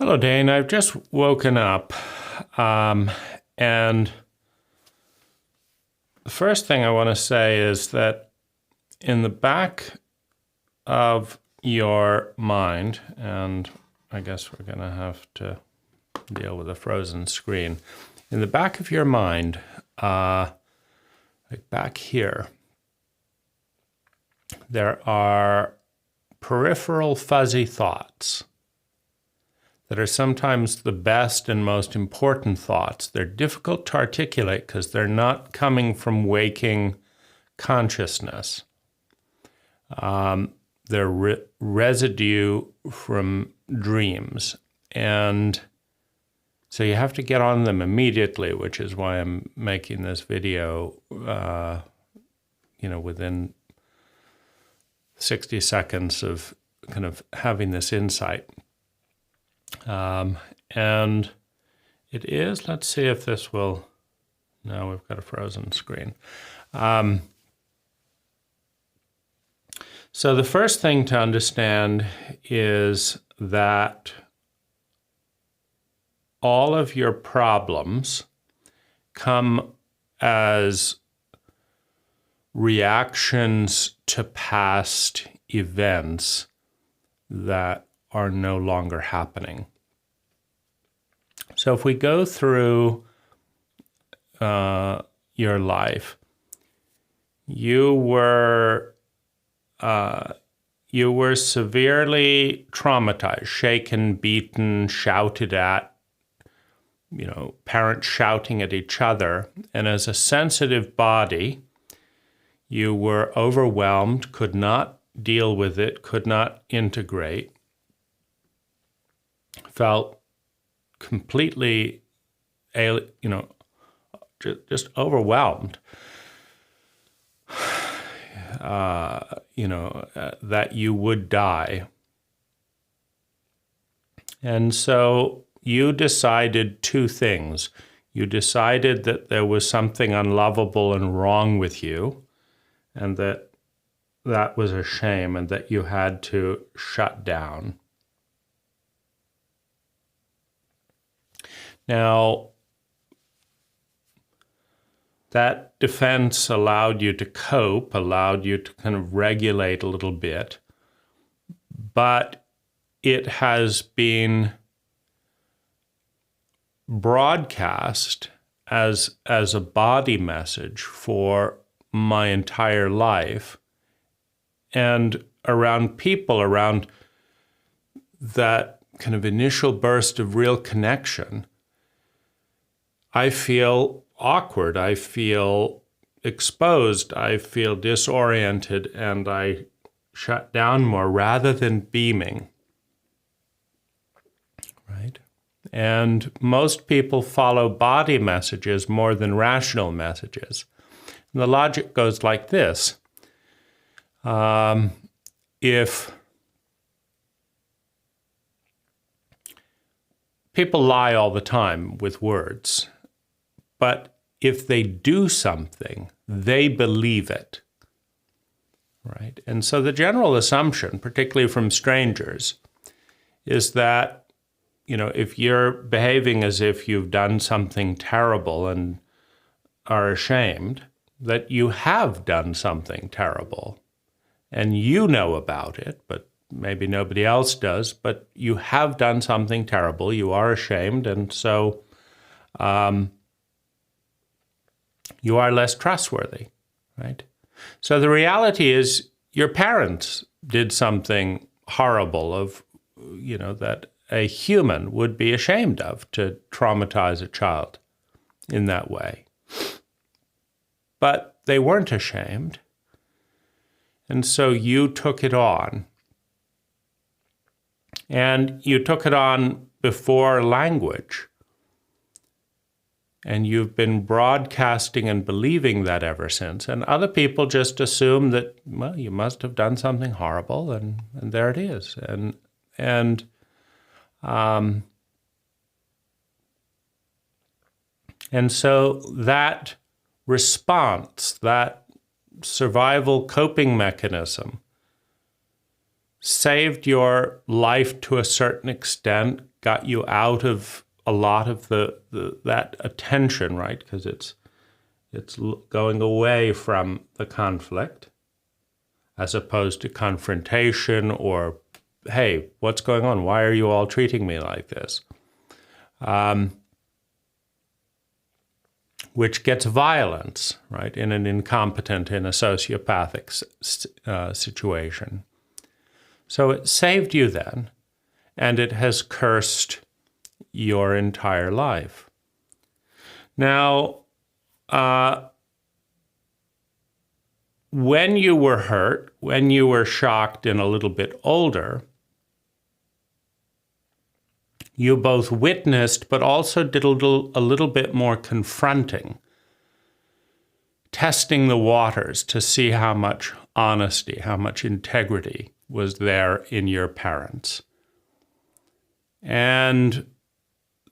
Hello, Dane. I've just woken up, and the first thing I want to say is that in the back of your mind, and I guess we're going to have to deal with a frozen screen. In the back of your mind, like back here, there are peripheral fuzzy thoughts that are sometimes the best and most important thoughts. They're difficult to articulate because they're not coming from waking consciousness. They're residue from dreams. And so you have to get on them immediately, which is why I'm making this video, within 60 seconds of kind of having this insight. And it is, let's see if this will, no, we've got a frozen screen. So the first thing to understand is that all of your problems come as reactions to past events that are no longer happening. So if we go through your life, you were severely traumatized, shaken, beaten, shouted at, parents shouting at each other. And as a sensitive body, you were overwhelmed, could not deal with it, could not integrate, felt completely, just overwhelmed, that you would die. And so you decided two things. You decided that there was something unlovable and wrong with you, and that was a shame, and that you had to shut down. Now, that defense allowed you to cope, allowed you to kind of regulate a little bit, but it has been broadcast as a body message for my entire life, and around people, around that kind of initial burst of real connection, I feel awkward, I feel exposed, I feel disoriented, and I shut down more rather than beaming, right? And most people follow body messages more than rational messages. And the logic goes like this. If people lie all the time with words, but if they do something, they believe it, right? And so the general assumption, particularly from strangers, is that, if you're behaving as if you've done something terrible and are ashamed, that you have done something terrible. And you know about it, but maybe nobody else does, but you have done something terrible, you are ashamed, and so you are less trustworthy, right? So the reality is your parents did something horrible that a human would be ashamed of, to traumatize a child in that way. But they weren't ashamed. And so you took it on. And you took it on before language. And you've been broadcasting and believing that ever since. And other people just assume that, well, you must have done something horrible, and there it is. And so that response, that survival coping mechanism, saved your life to a certain extent, got you out of a lot of that attention, right? Because it's going away from the conflict as opposed to confrontation or, hey, what's going on? Why are you all treating me like this? Which gets violence, right, in an incompetent, in a sociopathic situation. So it saved you then, and it has cursed your entire life. Now, when you were hurt, when you were shocked and a little bit older, you both witnessed but also did a little bit more confronting, testing the waters to see how much honesty, how much integrity was there in your parents. And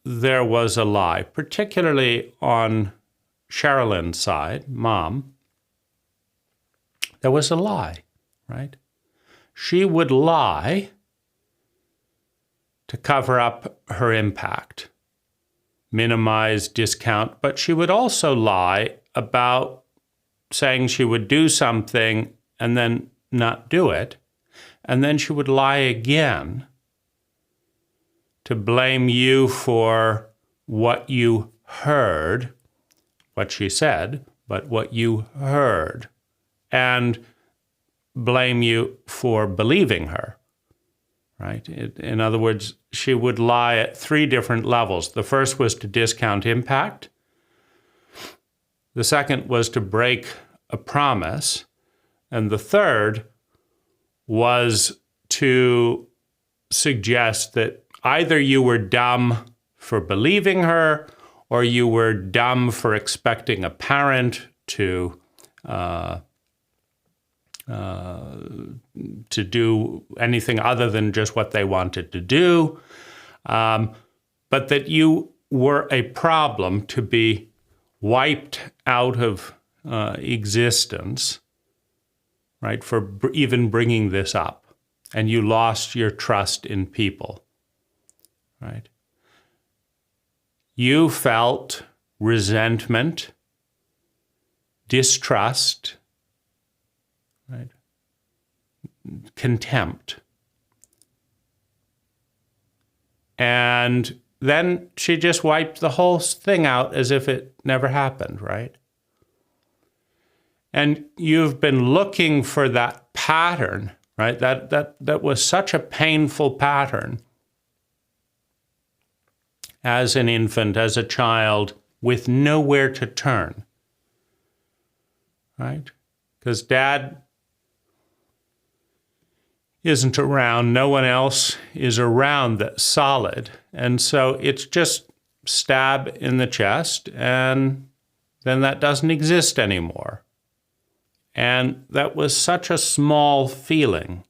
there was a lie, particularly on Sherilyn's side, Mom. There was a lie, right? She would lie to cover up her impact, minimize, discount, but she would also lie about saying she would do something and then not do it, and then she would lie again to blame you for what you heard, what she said, but what you heard, and blame you for believing her. Right? In other words, she would lie at 3 different levels. The first was to discount impact. The second was to break a promise. And the third was to suggest that either you were dumb for believing her or you were dumb for expecting a parent to do anything other than just what they wanted to do, but that you were a problem to be wiped out of existence, right, for even bringing this up. And you lost your trust in people, right? You felt resentment, distrust, right? Contempt. And then she just wiped the whole thing out as if it never happened, right? And you've been looking for that pattern, right? That was such a painful pattern as an infant, as a child, with nowhere to turn, right? Because Dad isn't around, no one else is around that's solid. And so it's just stab in the chest, and then that doesn't exist anymore. And that was such a small feeling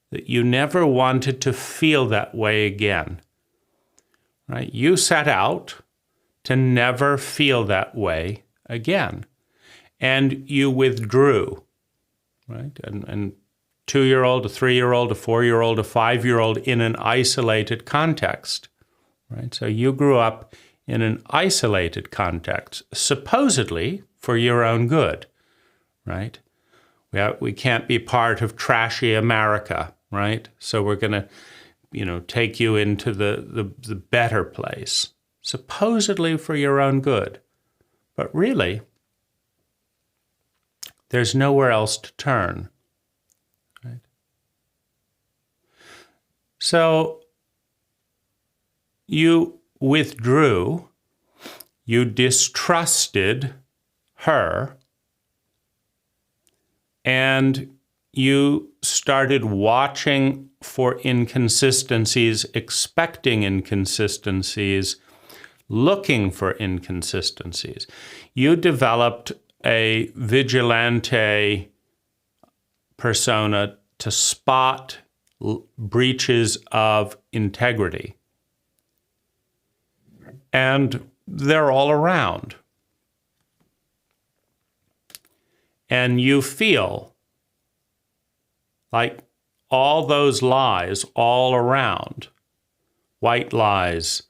that you never wanted to feel that way again, right? You set out to never feel that way again. And you withdrew, right? And 2-year-old, a 3-year-old, a 4-year-old, a 5-year-old in an isolated context, right? So you grew up in an isolated context, supposedly for your own good, right? We can't be part of trashy America, right? So we're going to, take you into the better place, supposedly for your own good. But really, there's nowhere else to turn. So you withdrew, you distrusted her, and you started watching for inconsistencies, expecting inconsistencies, looking for inconsistencies. You developed a vigilante persona to spot breaches of integrity. And they're all around. And you feel like all those lies all around white lies,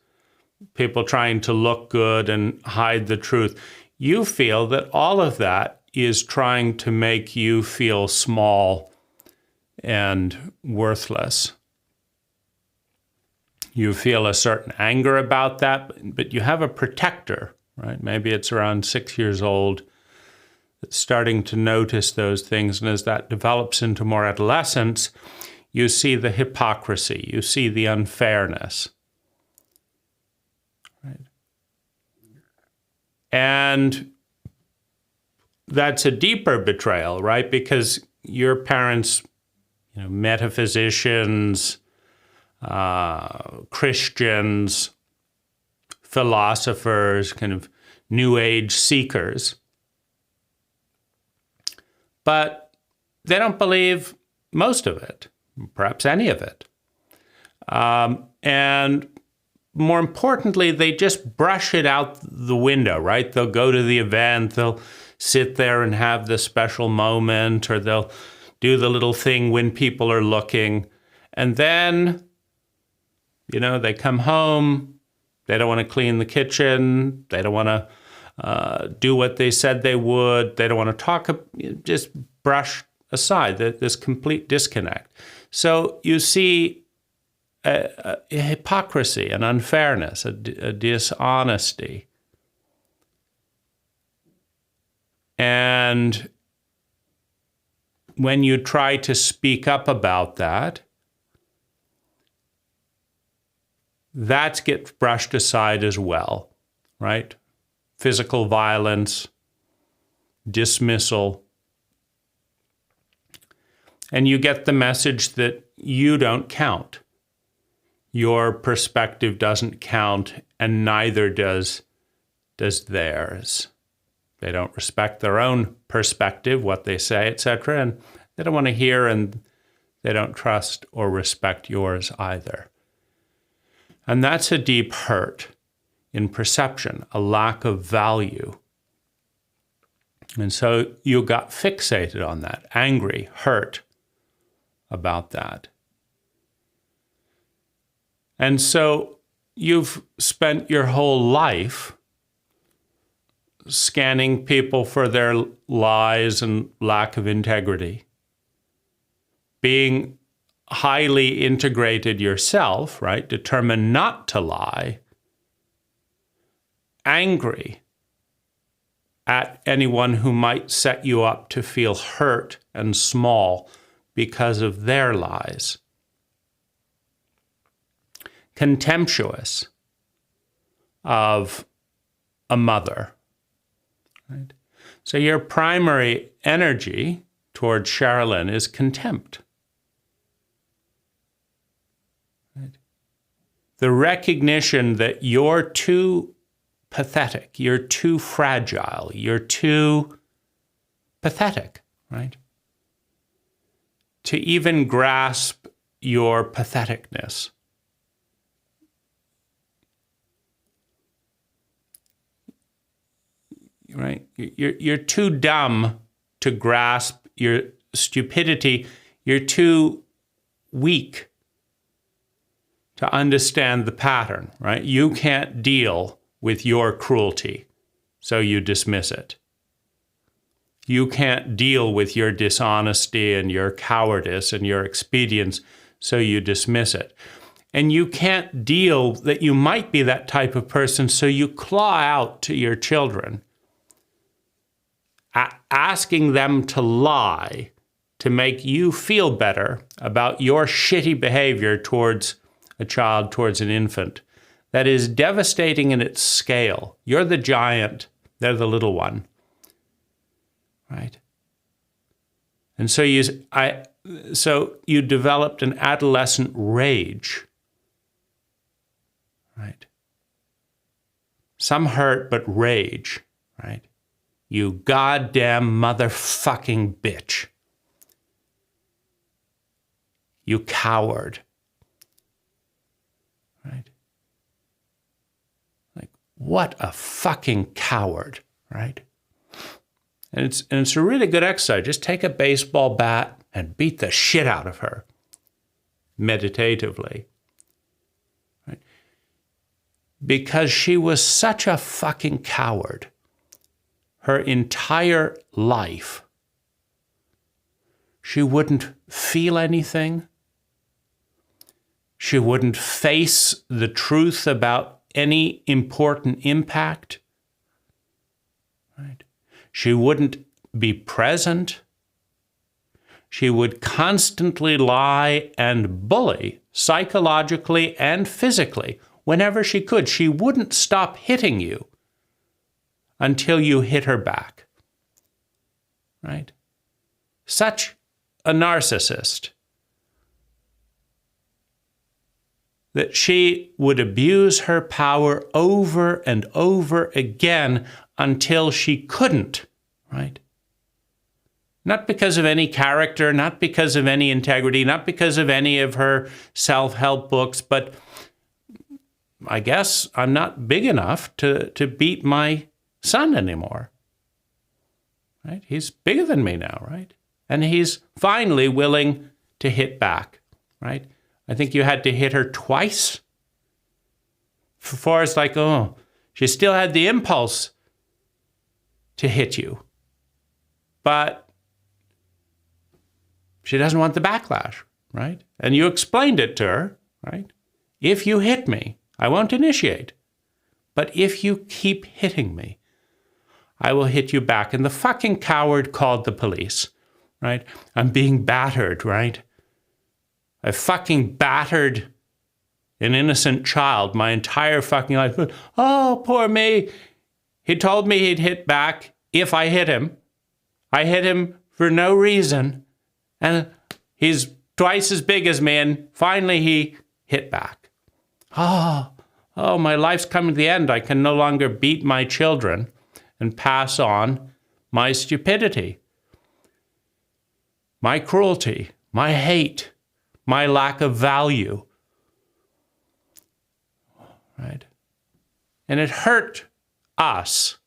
people trying to look good and hide the truth. You feel that all of that is trying to make you feel small and worthless. You feel a certain anger about that, but you have a protector, right? Maybe it's around 6 years old, that's starting to notice those things. And as that develops into more adolescence, you see the hypocrisy, you see the unfairness. Right? And that's a deeper betrayal, right? Because your parents, metaphysicians, Christians, philosophers, kind of New Age seekers, but they don't believe most of it, perhaps any of it. And more importantly, they just brush it out the window, right? They'll go to the event, they'll sit there and have the special moment, or they'll do the little thing when people are looking. And then, they come home, they don't want to clean the kitchen, they don't want to do what they said they would, they don't want to talk, just brush aside this complete disconnect. So you see a hypocrisy, an unfairness, a dishonesty. And when you try to speak up about that, that gets brushed aside as well, right? Physical violence, dismissal. And you get the message that you don't count. Your perspective doesn't count, and neither does theirs. They don't respect their own perspective, what they say, etc., and they don't want to hear, and they don't trust or respect yours either. And that's a deep hurt in perception, a lack of value. And so you got fixated on that, angry, hurt about that. And so you've spent your whole life scanning people for their lies and lack of integrity, being highly integrated yourself, right? Determined not to lie, angry at anyone who might set you up to feel hurt and small because of their lies, contemptuous of a mother, right? So your primary energy towards Sherilyn is contempt. Right? The recognition that you're too pathetic, you're too fragile, you're too pathetic, right? To even grasp your patheticness. Right? You're too dumb to grasp your stupidity. You're too weak to understand the pattern, right? You can't deal with your cruelty, so you dismiss it. You can't deal with your dishonesty and your cowardice and your expedience, so you dismiss it. And you can't deal that you might be that type of person, so you claw out to your children, asking them to lie to make you feel better about your shitty behavior towards a child, towards an infant. That is devastating in its scale. You're the giant, they're the little one. Right? And so you developed an adolescent rage. Right? Some hurt, but rage, right? You goddamn motherfucking bitch. You coward. Right? Like, what a fucking coward, right? And it's a really good exercise. Just take a baseball bat and beat the shit out of her meditatively. Right? because she was such a fucking coward her entire life. She wouldn't feel anything. She wouldn't face the truth about any important impact. Right? She wouldn't be present. She would constantly lie and bully, psychologically and physically, whenever she could. She wouldn't stop hitting you until you hit her back. Right? Such a narcissist that she would abuse her power over and over again until she couldn't, right? Not because of any character, not because of any integrity, not because of any of her self-help books, but I guess I'm not big enough to beat my son anymore, right? He's bigger than me now, right? And he's finally willing to hit back, right? I think you had to hit her twice before it's like, oh, she still had the impulse to hit you, but she doesn't want the backlash, right? And you explained it to her, right? If you hit me, I won't initiate. But if you keep hitting me, I will hit you back. And the fucking coward called the police, right? I'm being battered, right? I fucking battered an innocent child my entire fucking life. But, oh, poor me. He told me he'd hit back if I hit him. I hit him for no reason. And he's twice as big as me. And finally he hit back. Oh, my life's coming to the end. I can no longer beat my children and pass on my stupidity, my cruelty, my hate, my lack of value, right? And it hurt us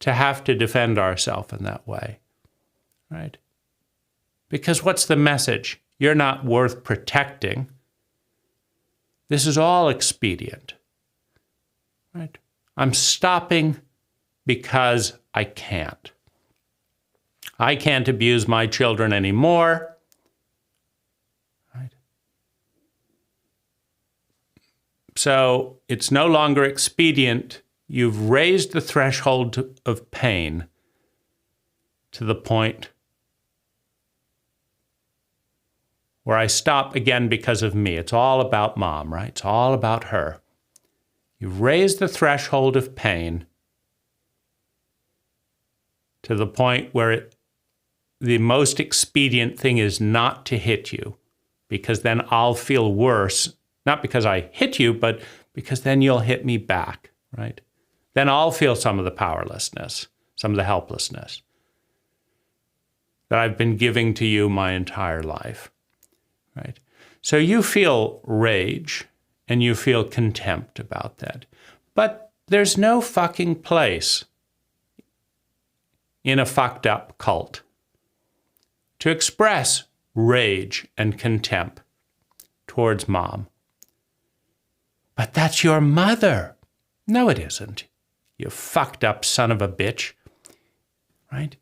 to have to defend ourselves in that way, right? Because what's the message? You're not worth protecting. This is all expedient, right? I'm stopping because I can't. I can't abuse my children anymore. Right? So it's no longer expedient. You've raised the threshold of pain to the point where I stop again because of me. It's all about mom, right? It's all about her. You've raised the threshold of pain to the point where the most expedient thing is not to hit you, because then I'll feel worse, not because I hit you, but because then you'll hit me back, right? Then I'll feel some of the powerlessness, some of the helplessness that I've been giving to you my entire life, right? So you feel rage and you feel contempt about that. But there's no fucking place in a fucked up cult to express rage and contempt towards mom. But that's your mother. No, it isn't. You fucked up son of a bitch, right?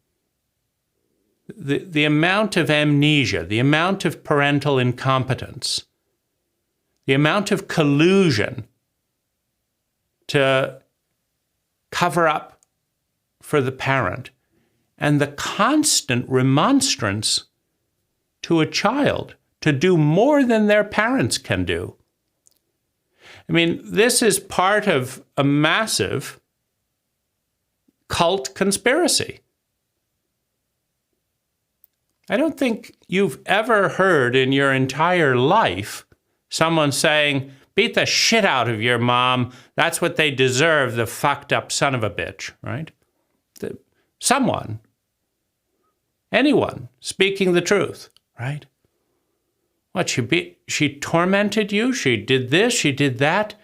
The amount of amnesia, the amount of parental incompetence, the amount of collusion to cover up for the parent, and the constant remonstrance to a child to do more than their parents can do. I mean, this is part of a massive cult conspiracy. I don't think you've ever heard in your entire life someone saying, beat the shit out of your mom. That's what they deserve, the fucked up son of a bitch, right? Someone, anyone speaking the truth, right? What, she tormented you? She did this, she did that?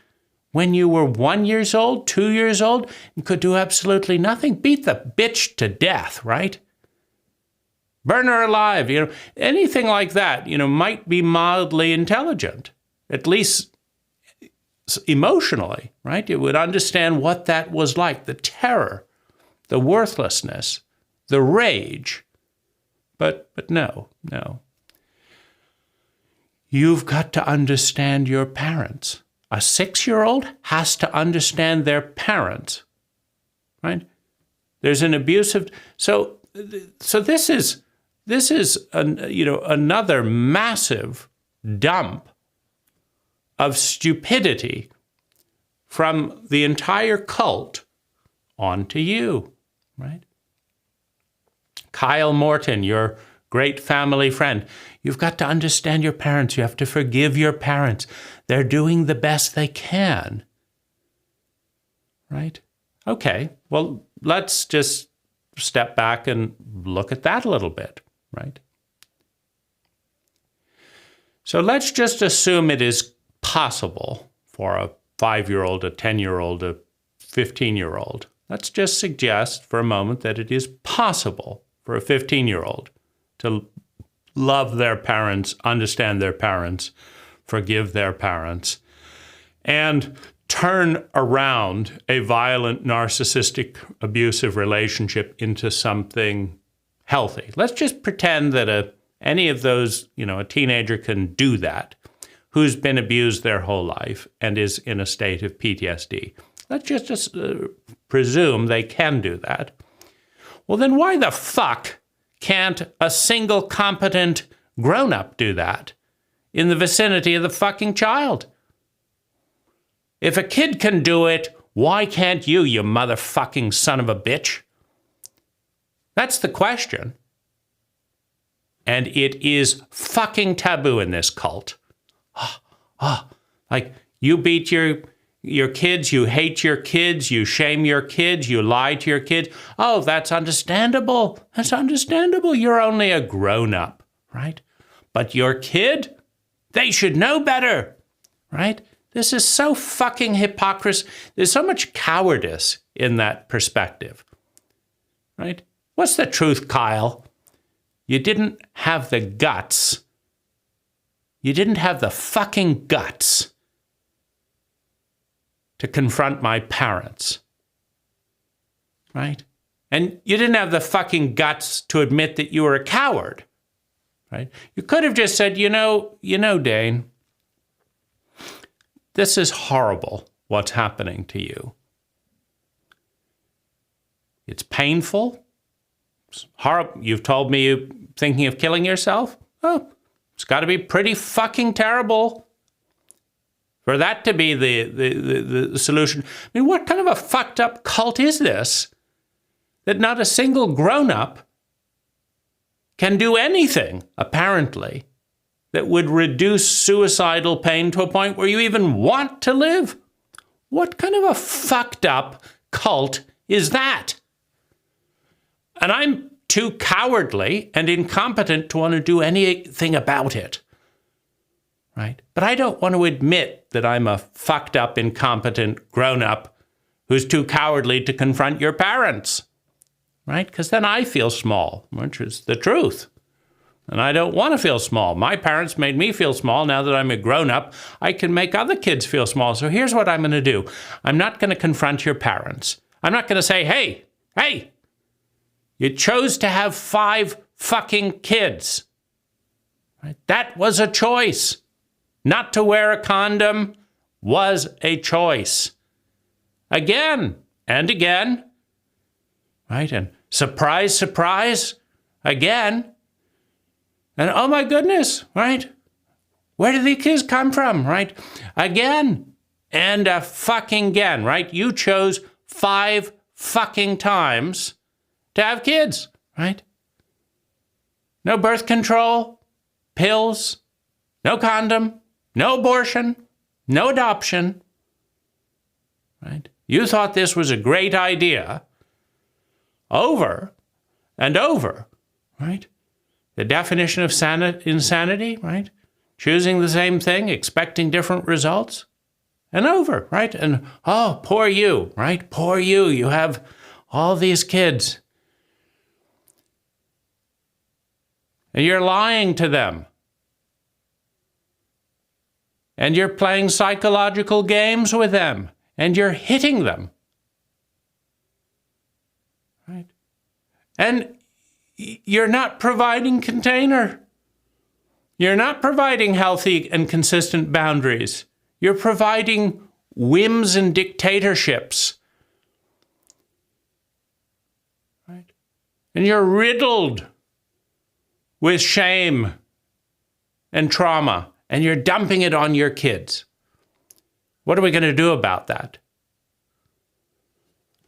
When you were 1 year old, 2 years old, and could do absolutely nothing? Beat the bitch to death, right? Burn her alive, anything like that, might be mildly intelligent. At least emotionally, right? You would understand what that was like, the terror, the worthlessness, the rage. But no. You've got to understand your parents. A 6-year-old has to understand their parents, right? There's an abusive. So this is another massive dump of stupidity from the entire cult onto you, right? Kyle Morton, your great family friend. You've got to understand your parents. You have to forgive your parents. They're doing the best they can. Right? Okay, well, let's just step back and look at that a little bit, right? So let's just assume it is possible for a 5-year-old, a 10-year-old, a 15-year-old. Let's just suggest for a moment that it is possible for a 15-year-old to love their parents, understand their parents, forgive their parents, and turn around a violent, narcissistic, abusive relationship into something healthy. Let's just pretend that any of those, a teenager can do that, who's been abused their whole life and is in a state of PTSD. Let's just presume they can do that. Well, then why the fuck can't a single competent grown-up do that in the vicinity of the fucking child? If a kid can do it, why can't you motherfucking son of a bitch? That's the question. And it is fucking taboo in this cult. Like, you beat your kids, you hate your kids, you shame your kids, you lie to your kids. Oh, that's understandable. That's understandable. You're only a grown-up, right? But your kid, they should know better, right? This is so fucking hypocrisy. There's so much cowardice in that perspective, right? What's the truth, Kyle? You didn't have the guts. You didn't have the fucking guts to confront my parents, right? And you didn't have the fucking guts to admit that you were a coward, right? You could have just said, Dane, this is horrible what's happening to you. It's painful. It's horrible. You've told me you're thinking of killing yourself. Oh, it's got to be pretty fucking terrible for that to be the solution. I mean, what kind of a fucked up cult is this that not a single grown-up can do anything, apparently, that would reduce suicidal pain to a point where you even want to live? What kind of a fucked up cult is that? And I'm too cowardly and incompetent to want to do anything about it, right? But I don't want to admit that I'm a fucked up, incompetent grown-up who's too cowardly to confront your parents, right? Because then I feel small, which is the truth. And I don't want to feel small. My parents made me feel small. Now that I'm a grown-up, I can make other kids feel small. So here's what I'm going to do. I'm not going to confront your parents. I'm not going to say, hey, you chose to have 5 fucking kids. Right? That was a choice. Not to wear a condom was a choice. Again and again. Right? And surprise, surprise, again. And oh my goodness, right? Where did the kids come from, right? Again and fucking again, right? You chose 5 fucking times to have kids, right? No birth control, pills, no condom, no abortion, no adoption, right? You thought this was a great idea over and over, right? The definition of insanity, right? Choosing the same thing, expecting different results, and over, right? And, oh, poor you, right? Poor you. You have all these kids. And you're lying to them. and you're playing psychological games with them, and you're hitting them. Right? And you're not providing container. You're not providing healthy and consistent boundaries. You're providing whims and dictatorships. Right? And you're riddled with shame and trauma, and you're dumping it on your kids. What are we going to do about that?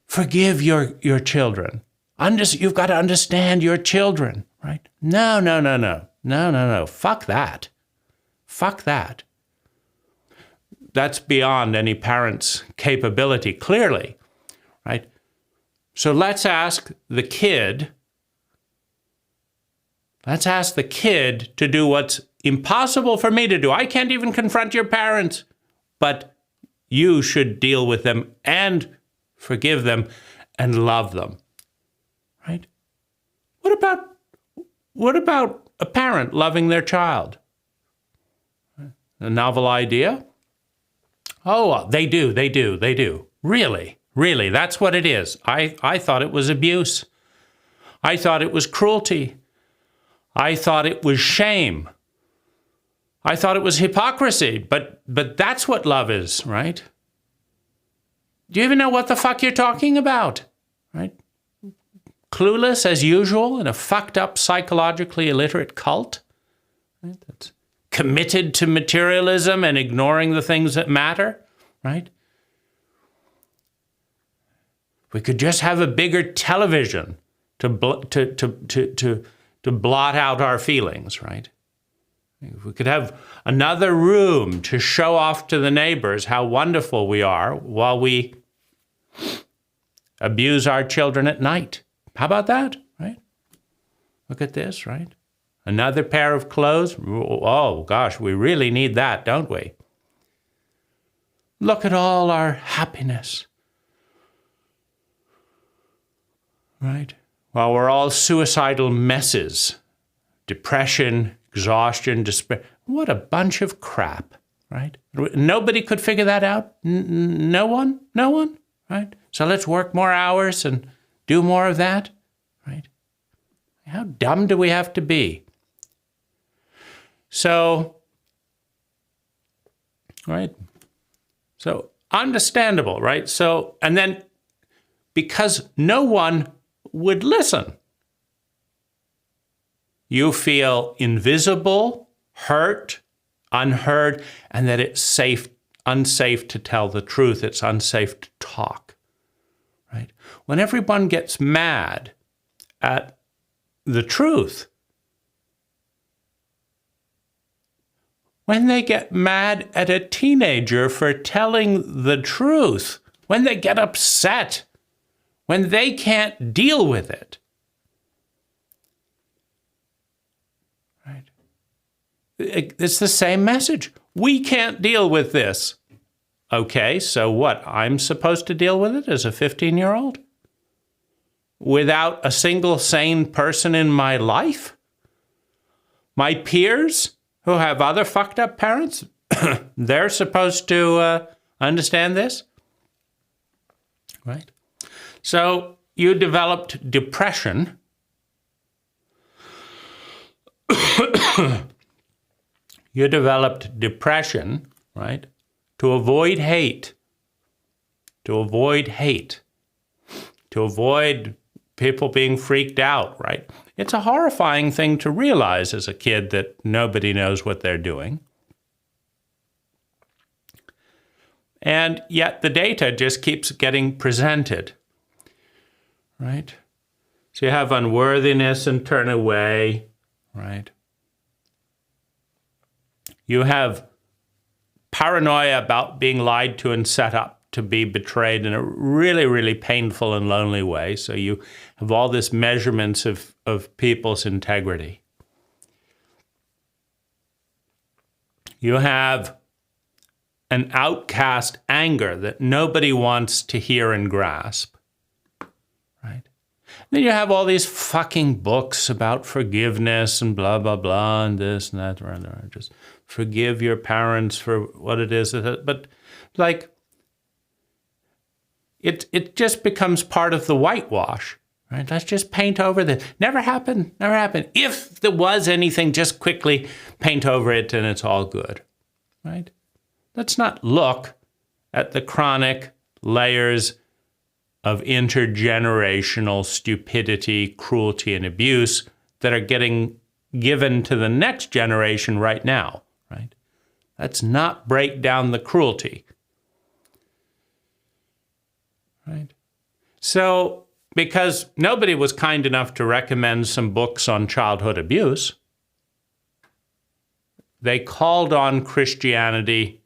Forgive your children. You've got to understand your children, right? No. Fuck that. Fuck that. That's beyond any parent's capability, clearly, right? So let's ask the kid to do what's impossible for me to do. I can't even confront your parents, but you should deal with them and forgive them and love them, right? What about a parent loving their child? A novel idea? Oh, they do. Really, that's what it is. I thought it was abuse. I thought it was cruelty. I thought it was shame. I thought it was hypocrisy, but that's what love is, right? Do you even know what the fuck you're talking about, right? Clueless as usual in a fucked up, psychologically illiterate cult, right? That's committed to materialism and ignoring the things that matter, right? We could just have a bigger television to blot out our feelings, right? If we could have another room to show off to the neighbors how wonderful we are while we abuse our children at night. How about that, right? Look at this, right? Another pair of clothes. Oh, gosh, we really need that, don't we? Look at all our happiness, right? While we're all suicidal messes, depression, exhaustion, despair. What a bunch of crap, right? Nobody could figure that out. No one, right? So let's work more hours and do more of that, right? How dumb do we have to be? So, right? So understandable, right? So, and then because no one would listen, you feel invisible, hurt, unheard, and that it's unsafe to tell the truth. It's unsafe to talk, right? When everyone gets mad at the truth, when they get mad at a teenager for telling the truth, when they get upset, when they can't deal with it, right? It's the same message. We can't deal with this. Okay, so what? I'm supposed to deal with it as a 15-year-old? Without a single sane person in my life? My peers who have other fucked up parents, they're supposed to understand this? Right? So you developed depression. You developed depression, right? To avoid hate. To avoid people being freaked out, right? It's a horrifying thing to realize as a kid that nobody knows what they're doing. And yet the data just keeps getting presented, right? So you have unworthiness and turn away, right? You have paranoia about being lied to and set up to be betrayed in a really, really painful and lonely way. So you have all this measurements of people's integrity. You have an outcast anger that nobody wants to hear and grasp, right? Then you have all these fucking books about forgiveness and blah, blah, blah, and this and that. Just forgive your parents for what it is. But like, it just becomes part of the whitewash, right? Let's just paint over this. Never happened, never happened. If there was anything, just quickly paint over it and it's all good, right? Let's not look at the chronic layers of intergenerational stupidity, cruelty, and abuse that are getting given to the next generation right now, right? Let's not break down the cruelty, right? So, because nobody was kind enough to recommend some books on childhood abuse, they called on Christianity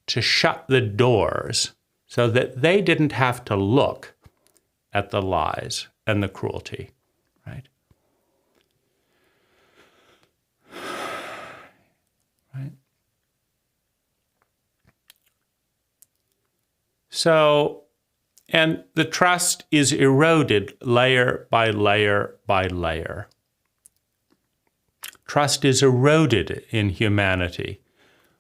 to shut the doors so that they didn't have to look at the lies and the cruelty, right? Right? So, and the trust is eroded layer by layer by layer. Trust is eroded in humanity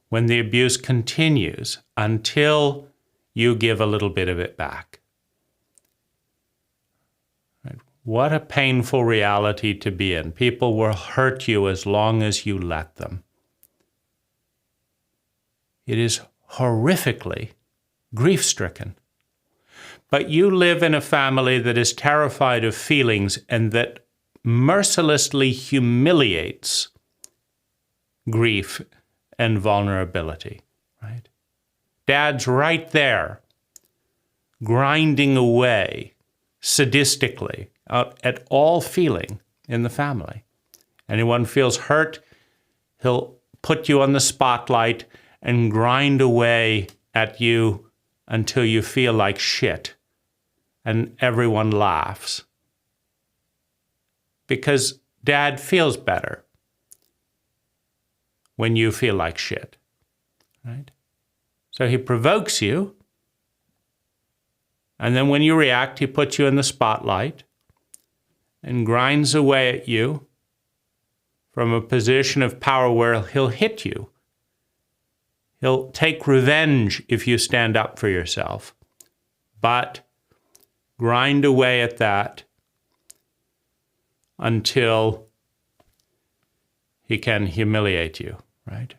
when the abuse continues until you give a little bit of it back. Right? What a painful reality to be in. People will hurt you as long as you let them. It is horrifically grief-stricken. But you live in a family that is terrified of feelings and that mercilessly humiliates grief and vulnerability, right? Dad's right there, grinding away sadistically at all feeling in the family. Anyone feels hurt, he'll put you on the spotlight and grind away at you until you feel like shit, and everyone laughs. Because Dad feels better when you feel like shit, right? So he provokes you, and then when you react, he puts you in the spotlight and grinds away at you from a position of power where he'll hit you. He'll take revenge if you stand up for yourself, but grind away at that until he can humiliate you, right?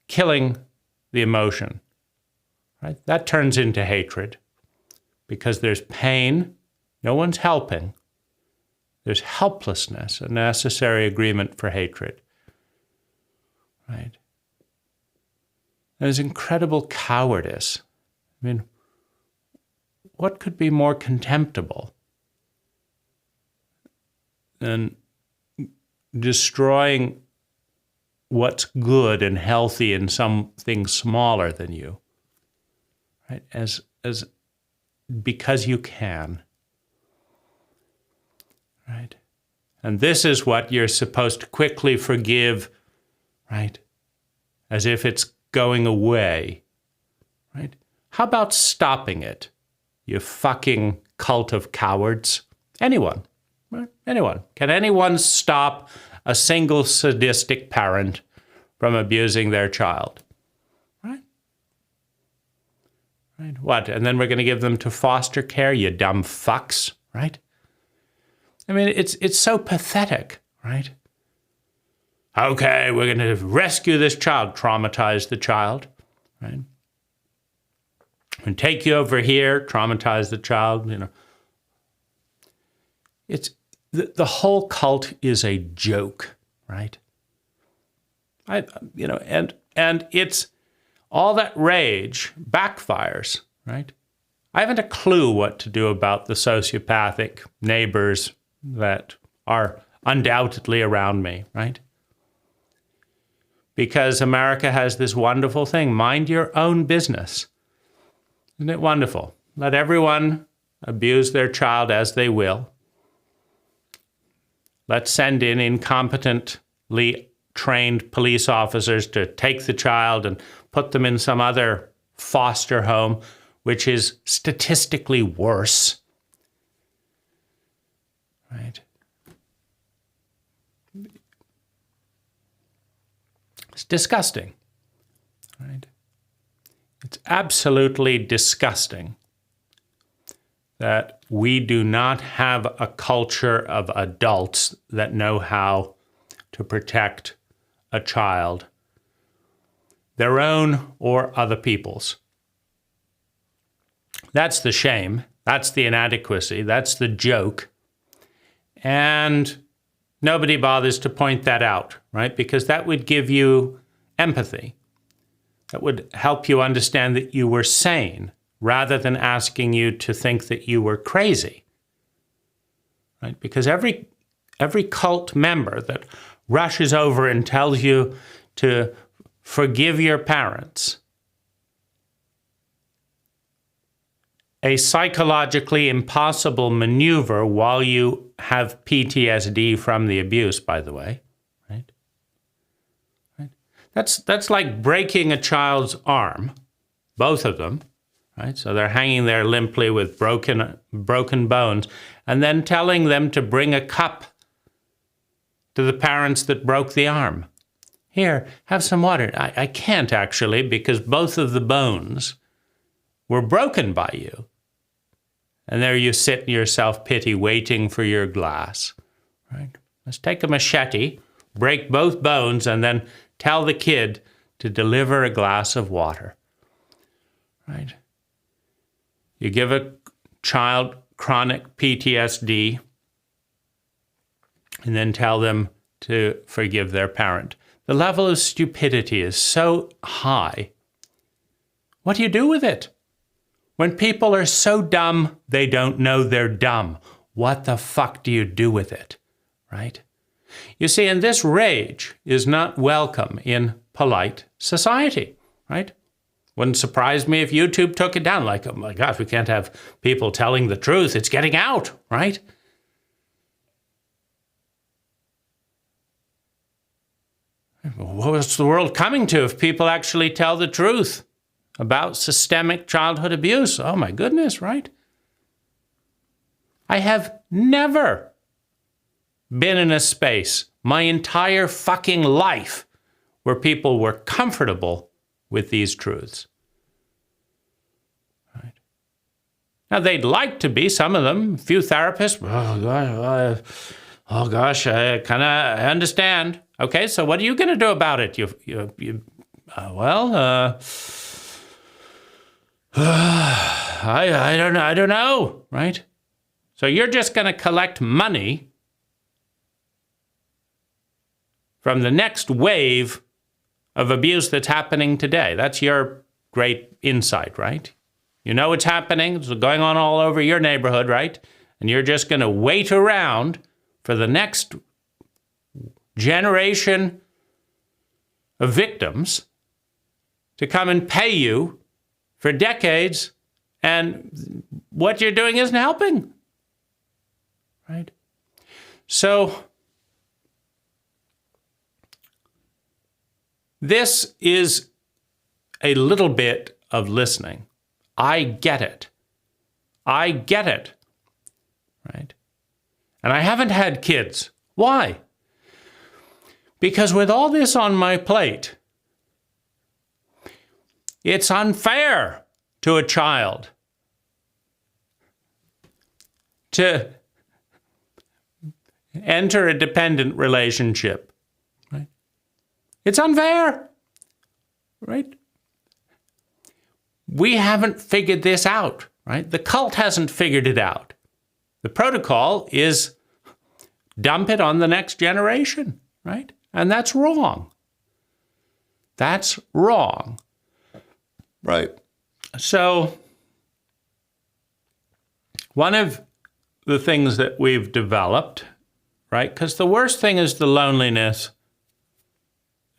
Killing the emotion, right? That turns into hatred because there's pain, no one's helping. There's helplessness, a necessary agreement for hatred, right? There's incredible cowardice. I mean, what could be more contemptible than destroying what's good and healthy in something smaller than you, right? As because you can, right? And this is what you're supposed to quickly forgive, right? As if it's going away, right? How about stopping it, you fucking cult of cowards? Anyone, right? Anyone. Can anyone stop a single sadistic parent from abusing their child? Right? Right? What? And then we're going to give them to foster care, you dumb fucks, right? I mean, it's so pathetic, right? Okay, we're going to rescue this child, traumatize the child, right? And take you over here, traumatize the child, you know. It's the whole cult is a joke, right? And it's all that rage backfires, right? I haven't a clue what to do about the sociopathic neighbors that are undoubtedly around me, right? Because America has this wonderful thing, mind your own business. Isn't it wonderful? Let everyone abuse their child as they will. Let's send in incompetently trained police officers to take the child and put them in some other foster home, which is statistically worse. right? It's disgusting, right? It's absolutely disgusting that we do not have a culture of adults that know how to protect a child, their own or other people's. That's the shame. That's the inadequacy. That's the joke. And nobody bothers to point that out, right? Because that would give you empathy. That would help you understand that you were sane rather than asking you to think that you were crazy, right? Because every cult member that rushes over and tells you to forgive your parents, a psychologically impossible maneuver while you have PTSD from the abuse, by the way, right? That's like breaking a child's arm, both of them, right? So they're hanging there limply with broken bones, and then telling them to bring a cup to the parents that broke the arm. Here, have some water. I can't actually, because both of the bones were broken by you. And there you sit in your self-pity waiting for your glass, right? Let's take a machete, break both bones, and then tell the kid to deliver a glass of water, right? You give a child chronic PTSD and then tell them to forgive their parent. The level of stupidity is so high. What do you do with it? When people are so dumb, they don't know they're dumb. What the fuck do you do with it, right? You see, and this rage is not welcome in polite society, right? Wouldn't surprise me if YouTube took it down. Like, oh my gosh, we can't have people telling the truth. It's getting out, right? What's the world coming to if people actually tell the truth about systemic childhood abuse? Oh my goodness, right? I have never been in a space my entire fucking life where people were comfortable with these truths. Right? Now, they'd like to be, some of them, a few therapists. Oh gosh, I kind of understand. Okay, so what are you going to do about it? I don't know, right? So you're just going to collect money from the next wave of abuse that's happening today. That's your great insight, right? You know it's happening. It's going on all over your neighborhood, right? And you're just going to wait around for the next generation of victims to come and pay you for decades, and what you're doing isn't helping, right? So this is a little bit of listening. I get it. I get it, right? And I haven't had kids. Why? Because with all this on my plate, it's unfair to a child to enter a dependent relationship, right? It's unfair, right? We haven't figured this out, right? The cult hasn't figured it out. The protocol is dump it on the next generation, right? And that's wrong. That's wrong. Right. So one of the things that we've developed, right, because the worst thing is the loneliness,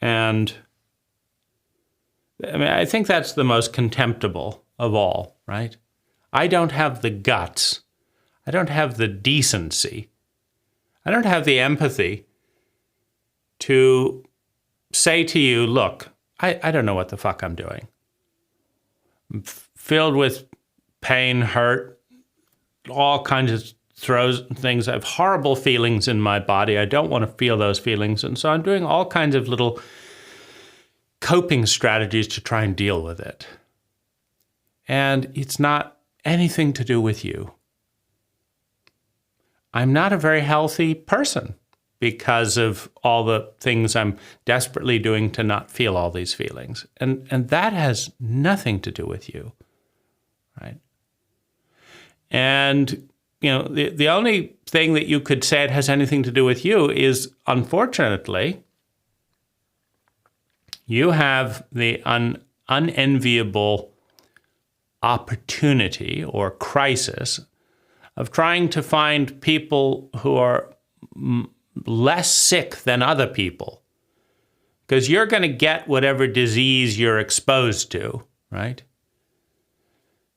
and I mean, I think that's the most contemptible of all, right? I don't have the guts. I don't have the decency. I don't have the empathy to say to you, look, I don't know what the fuck I'm doing. I'm filled with pain, hurt, all kinds of throws things. I have horrible feelings in my body. I don't want to feel those feelings. And so I'm doing all kinds of little coping strategies to try and deal with it. And it's not anything to do with you. I'm not a very healthy person because of all the things I'm desperately doing to not feel all these feelings. And that has nothing to do with you, right? And, the only thing that you could say it has anything to do with you is, unfortunately, you have the unenviable opportunity or crisis of trying to find people who are less sick than other people, because you're going to get whatever disease you're exposed to, right?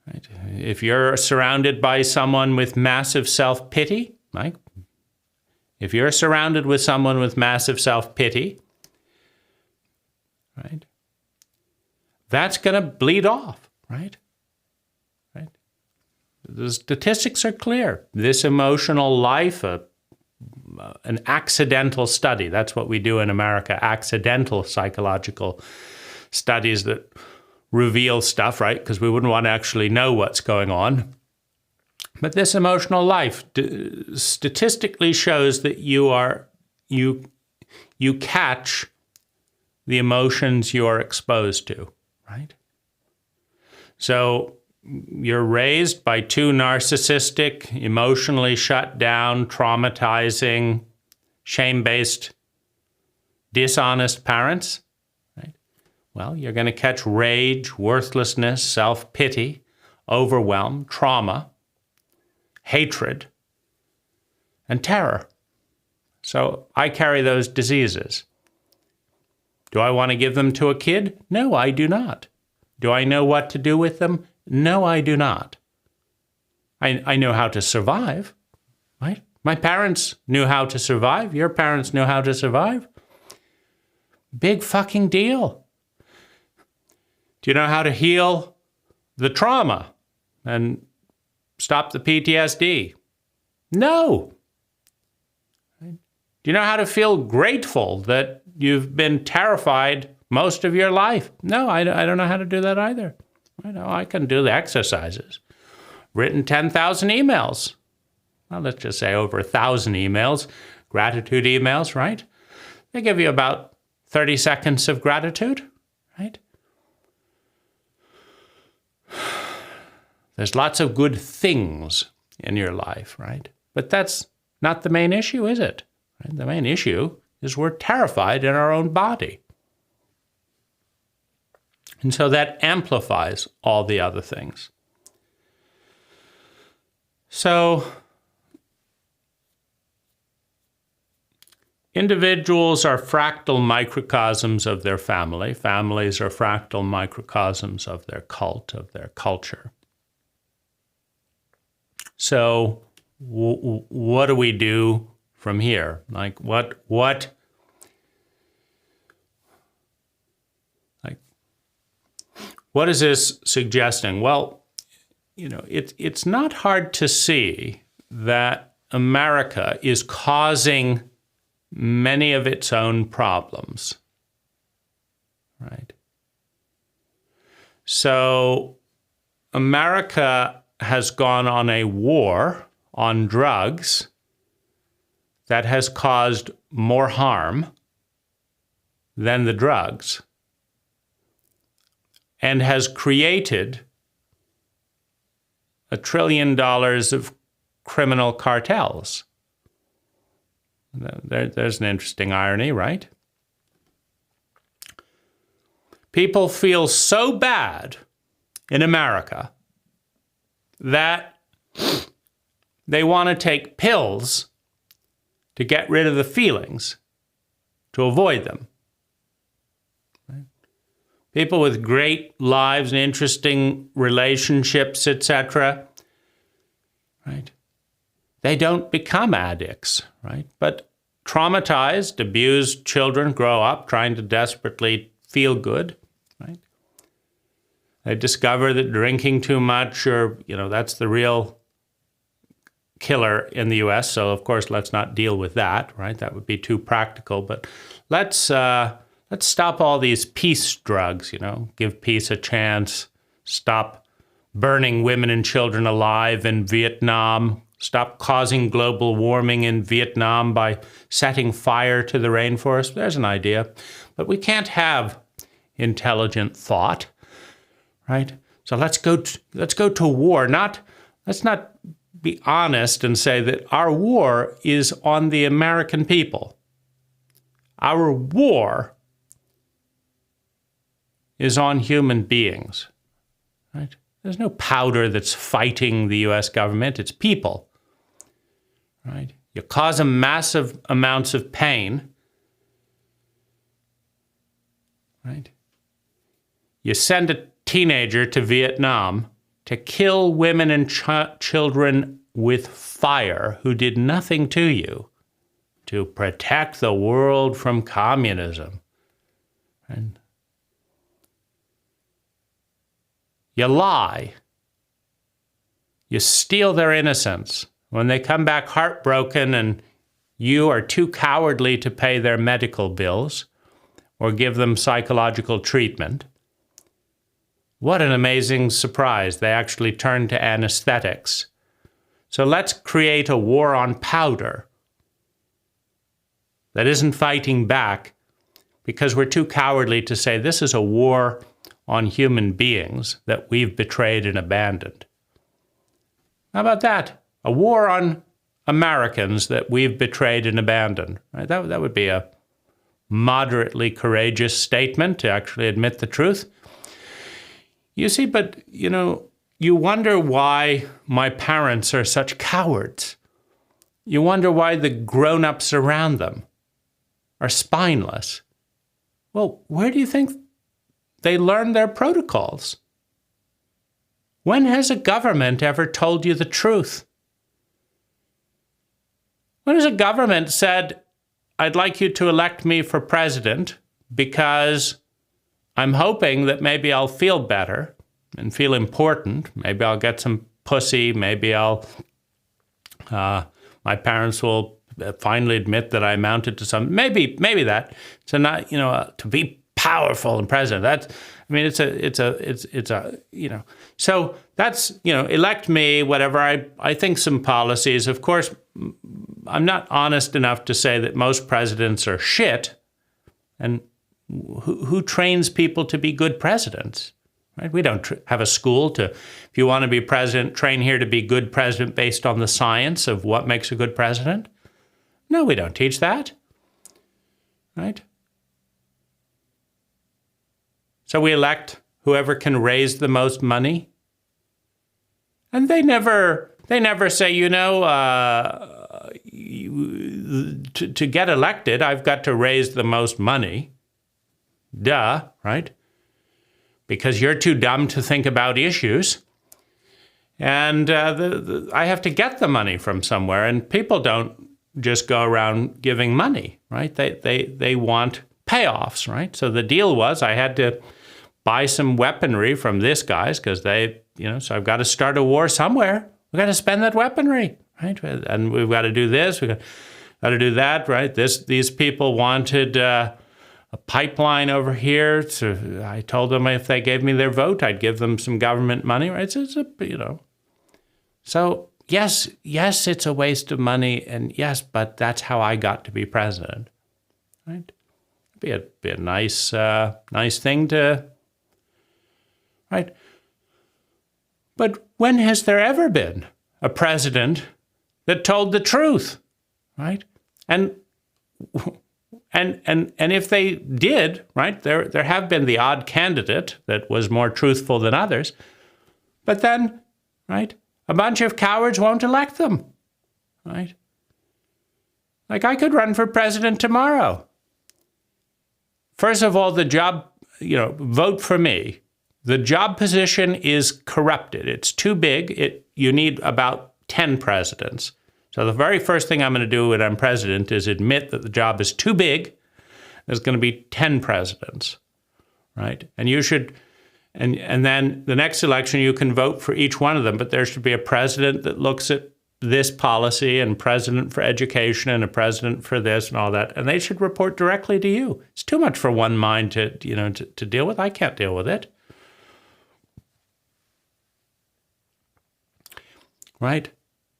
Right? If you're surrounded by someone with massive self-pity, right? If you're surrounded with someone with massive self-pity, right? That's going to bleed off, right? Right? The statistics are clear. This emotional life, an accidental study, that's what we do in America, accidental psychological studies that reveal stuff, right? Because we wouldn't want to actually know what's going on. But this emotional life statistically shows that you catch the emotions you are exposed to, right? So you're raised by two narcissistic, emotionally shut down, traumatizing, shame-based, dishonest parents. Well, you're going to catch rage, worthlessness, self-pity, overwhelm, trauma, hatred, and terror. So I carry those diseases. Do I want to give them to a kid? No, I do not. Do I know what to do with them? No, I do not. I know how to survive, right? My parents knew how to survive. Your parents knew how to survive. Big fucking deal. Do you know how to heal the trauma and stop the PTSD? No. Do you know how to feel grateful that you've been terrified most of your life? No, I don't know how to do that either. I can do the exercises. Written 10,000 emails. Well, let's just say over 1,000 emails, gratitude emails, right? They give you about 30 seconds of gratitude, right? There's lots of good things in your life, right? But that's not the main issue, is it? Right? The main issue is we're terrified in our own body. And so that amplifies all the other things. So individuals are fractal microcosms of their family. Families are fractal microcosms of their cult, of their culture. So what do we do from here? Like what is this suggesting? Well, it's not hard to see that America is causing many of its own problems, right? So America has gone on a war on drugs that has caused more harm than the drugs, and has created $1 trillion of criminal cartels. There's an interesting irony, right? People feel so bad in America that they want to take pills to get rid of the feelings, to avoid them. Right? People with great lives and interesting relationships, etc., right? They don't become addicts, right? But traumatized, abused children grow up trying to desperately feel good, right? They discover that drinking too much, or, that's the real killer in the U.S. So of course, let's not deal with that, right? That would be too practical. But let's stop all these peace drugs. Give peace a chance. Stop burning women and children alive in Vietnam. Stop causing global warming in Vietnam by setting fire to the rainforest. There's an idea, but we can't have intelligent thought, right? So let's go to war. Let's not be honest and say that our war is on the American people. Our war is on human beings, right? There's no powder that's fighting the U.S. government. It's people, right? You cause them massive amounts of pain, right? You send a teenager to Vietnam to kill women and children with fire who did nothing to you, to protect the world from communism. And you lie. You steal their innocence. When they come back heartbroken and you are too cowardly to pay their medical bills or give them psychological treatment, what an amazing surprise. They actually turn to anesthetics. So let's create a war on powder that isn't fighting back because we're too cowardly to say this is a war on human beings that we've betrayed and abandoned. How about that? A war on Americans that we've betrayed and abandoned. Right? That would be a moderately courageous statement to actually admit the truth. You see, but, you wonder why my parents are such cowards. You wonder why the grown-ups around them are spineless. Well, where do you think they learn their protocols? When has a government ever told you the truth? When has a government said, I'd like you to elect me for president because I'm hoping that maybe I'll feel better and feel important. Maybe I'll get some pussy. Maybe my parents will finally admit that I amounted to some. Maybe that. So not to be powerful and president. So that's elect me. Whatever. I think some policies. Of course, I'm not honest enough to say that most presidents are shit. And who trains people to be good presidents? Right? We don't have a school to, if you want to be president, train here to be good president based on the science of what makes a good president. No, we don't teach that. Right? So we elect whoever can raise the most money. And they never say, to get elected, I've got to raise the most money. Duh, right? Because you're too dumb to think about issues. And I have to get the money from somewhere. And people don't just go around giving money, right? They want payoffs, right? So the deal was I had to buy some weaponry from this guys because so I've got to start a war somewhere. We've got to spend that weaponry, right? And we've got to do this, we've got to do that, right? These people wanted a pipeline over here. So I told them if they gave me their vote, I'd give them some government money, right? So yes, it's a waste of money, and yes, but that's how I got to be president, right? It'd be a nice thing to, right? But when has there ever been a president that told the truth, right? And if they did, right, there have been the odd candidate that was more truthful than others, but then, right, a bunch of cowards won't elect them, right? Like I could run for president tomorrow. First of all, the job, vote for me. The job position is corrupted. It's too big. You need about 10 presidents. So the very first thing I'm going to do when I'm president is admit that the job is too big. There's going to be 10 presidents, right? And you should, and then the next election you can vote for each one of them, but there should be a president that looks at this policy and president for education and a president for this and all that, and they should report directly to you. It's too much for one mind to deal with. I can't deal with it. Right?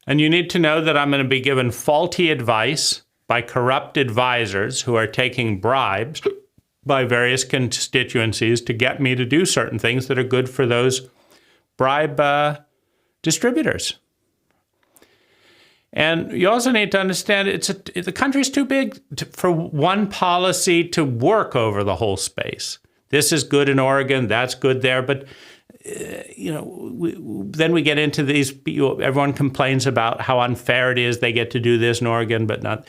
And you need to know that I'm going to be given faulty advice by corrupt advisors who are taking bribes by various constituencies to get me to do certain things that are good for those bribe distributors. And you also need to understand the country's too big for one policy to work over the whole space. This is good in Oregon, that's good there, but then we get into these. Everyone complains about how unfair it is. They get to do this in Oregon, but not.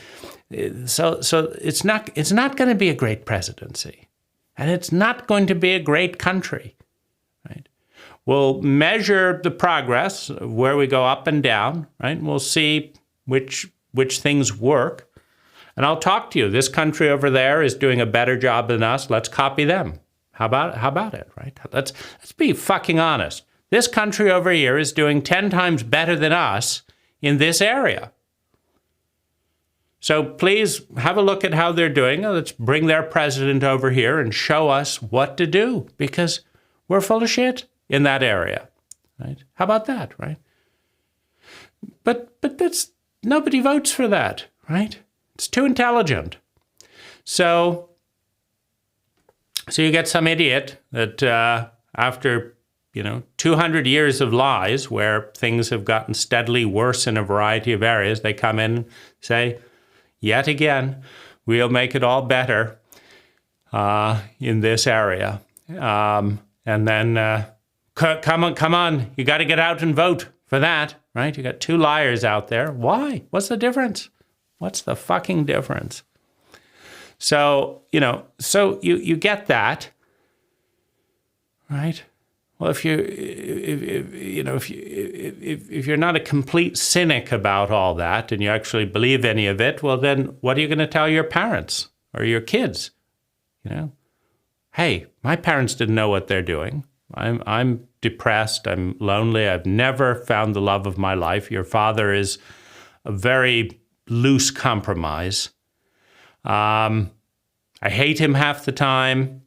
So it's not going to be a great presidency, and it's not going to be a great country, right? We'll measure the progress of where we go up and down, right? And we'll see which things work, and I'll talk to you. This country over there is doing a better job than us. Let's copy them. How about it, right? Let's be fucking honest. This country over here is doing 10 times better than us in this area. So please have a look at how they're doing. Let's bring their president over here and show us what to do, because we're full of shit in that area, right? How about that, right? But that's, nobody votes for that, right? It's too intelligent. So you get some idiot that after 200 years of lies, where things have gotten steadily worse in a variety of areas, they come in and say, yet again, we'll make it all better in this area. And then, come on, you got to get out and vote for that, right? You got two liars out there. Why? What's the difference? What's the fucking difference? So, you get that, right? Well, if you're not a complete cynic about all that and you actually believe any of it, well, then what are you going to tell your parents or your kids? Hey, my parents didn't know what they're doing. I'm depressed. I'm lonely. I've never found the love of my life. Your father is a very loose compromise. I hate him half the time,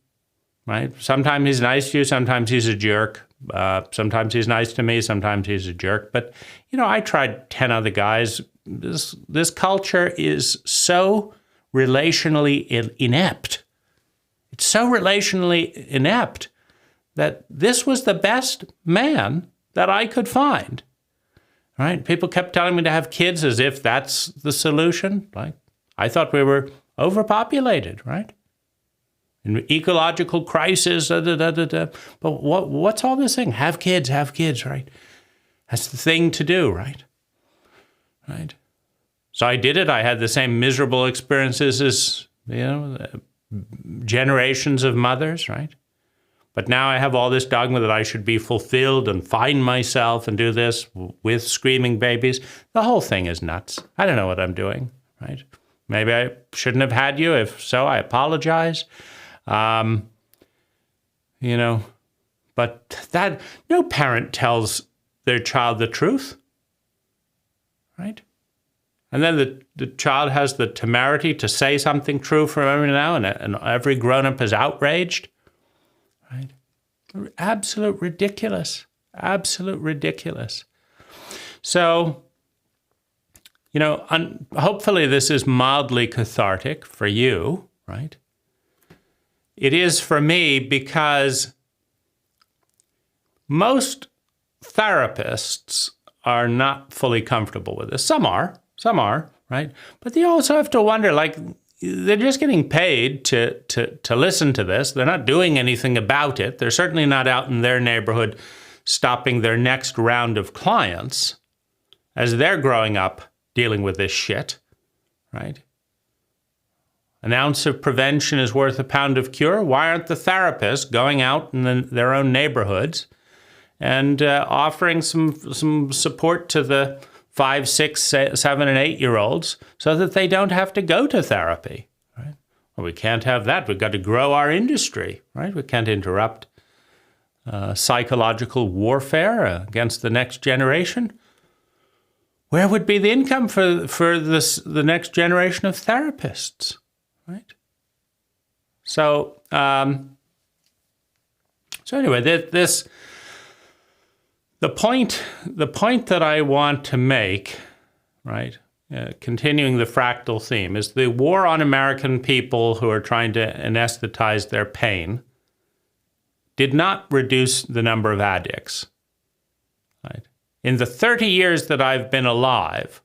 right? Sometimes he's nice to you, sometimes he's a jerk. Sometimes he's nice to me, sometimes he's a jerk. But, I tried 10 other guys. This culture is so relationally inept. It's so relationally inept that this was the best man that I could find, right? People kept telling me to have kids as if that's the solution. Like, I thought we were overpopulated, right? An ecological crisis, But what's all this thing? Have kids, right? That's the thing to do, right? Right? So I did it. I had the same miserable experiences as, generations of mothers, right? But now I have all this dogma that I should be fulfilled and find myself and do this with screaming babies. The whole thing is nuts. I don't know what I'm doing, right? Maybe I shouldn't have had you. If so, I apologize. But that no parent tells their child the truth, right? And then the child has the temerity to say something true from every now and every grown-up is outraged, right? Absolute ridiculous. So, hopefully this is mildly cathartic for you, right? It is for me, because most therapists are not fully comfortable with this. Some are, right? But you also have to wonder, they're just getting paid to listen to this. They're not doing anything about it. They're certainly not out in their neighborhood stopping their next round of clients as they're growing up dealing with this shit, right? An ounce of prevention is worth a pound of cure. Why aren't the therapists going out in their own neighborhoods and offering some support to the 5, 6, 7, and 8-year-olds so that they don't have to go to therapy, right? Well, we can't have that. We've got to grow our industry, right? We can't interrupt psychological warfare against the next generation. where would be the income for the next generation of therapists, right? So anyway, the point that I want to make, right, continuing the fractal theme, is the war on American people who are trying to anesthetize their pain did not reduce the number of addicts, right? In the 30 years that I've been alive,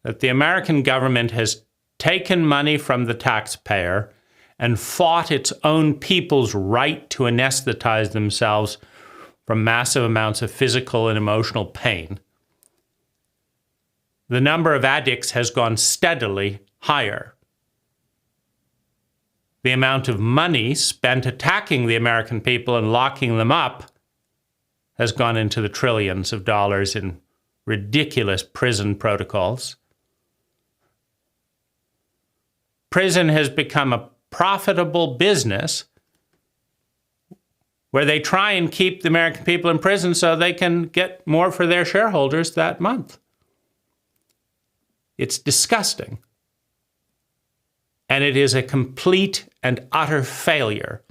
that the American government has taken money from the taxpayer and fought its own people's right to anesthetize themselves from massive amounts of physical and emotional pain, the number of addicts has gone steadily higher. The amount of money spent attacking the American people and locking them up has gone into the trillions of dollars in ridiculous prison protocols. Prison has become a profitable business where they try and keep the American people in prison so they can get more for their shareholders that month. It's disgusting. And it is a complete and utter failure.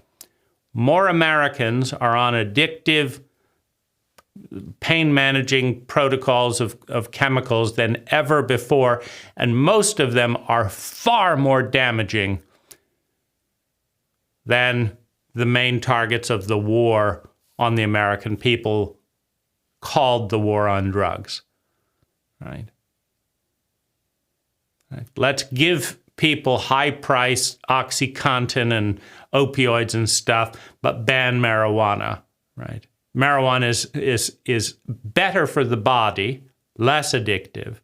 More Americans are on addictive pain managing protocols of chemicals than ever before, and most of them are far more damaging than the main targets of the war on the American people, called the war on drugs. Right? Let's give people high-priced OxyContin and opioids and stuff, but ban marijuana. Right? Marijuana is better for the body, less addictive,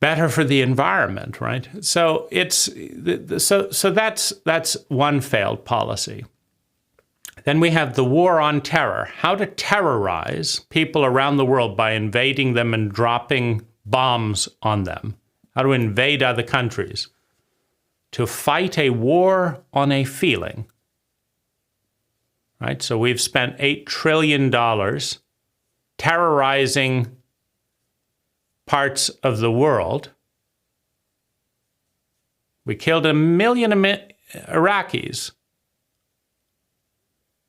better for the environment, right? So that's one failed policy. Then we have the war on terror, how to terrorize people around the world by invading them and dropping bombs on them, how to invade other countries, to fight a war on a feeling. Right? So we've spent $8 trillion terrorizing parts of the world. We killed 1 million Iraqis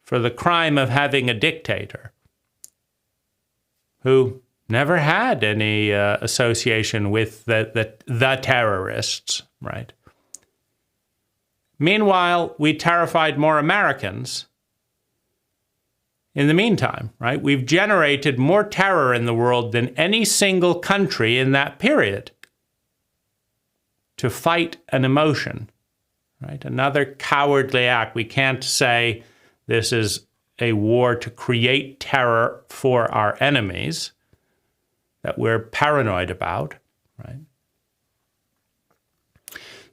for the crime of having a dictator who never had any association with the terrorists, right? Meanwhile, we terrified more Americans. In the meantime, right, we've generated more terror in the world than any single country in that period to fight an emotion, right? Another cowardly act. We can't say this is a war to create terror for our enemies that we're paranoid about, right?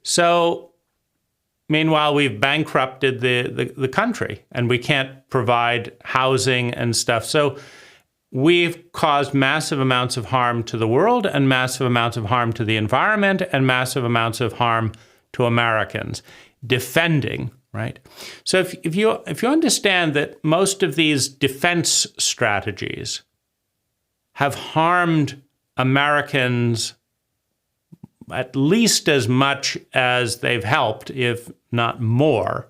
So, meanwhile, we've bankrupted the country and we can't provide housing and stuff. So we've caused massive amounts of harm to the world and massive amounts of harm to the environment and massive amounts of harm to Americans. Defending, right? So if you understand that most of these defense strategies have harmed Americans at least as much as they've helped, if not more.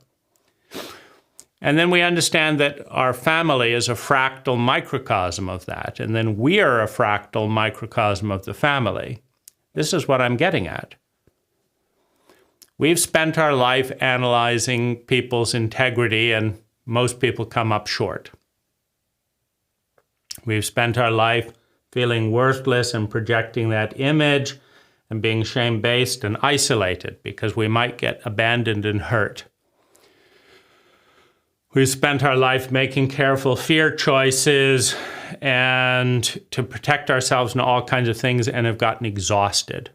And then we understand that our family is a fractal microcosm of that, and then we are a fractal microcosm of the family. This is what I'm getting at. We've spent our life analyzing people's integrity, and most people come up short. We've spent our life feeling worthless and projecting that image and being shame-based and isolated because we might get abandoned and hurt. We've spent our life making careful fear choices and to protect ourselves in all kinds of things and have gotten exhausted.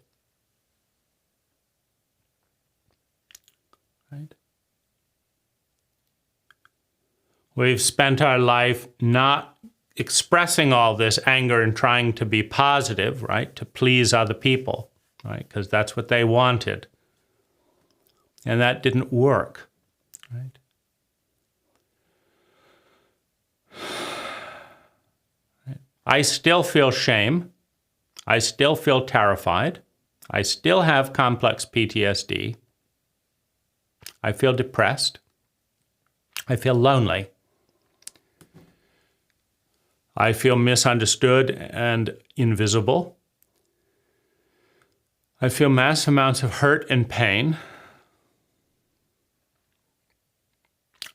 Right? We've spent our life not expressing all this anger and trying to be positive, right, to please other people, right, because that's what they wanted. And that didn't work, right? I still feel shame. I still feel terrified. I still have complex PTSD. I feel depressed. I feel lonely. I feel misunderstood and invisible. I feel massive amounts of hurt and pain.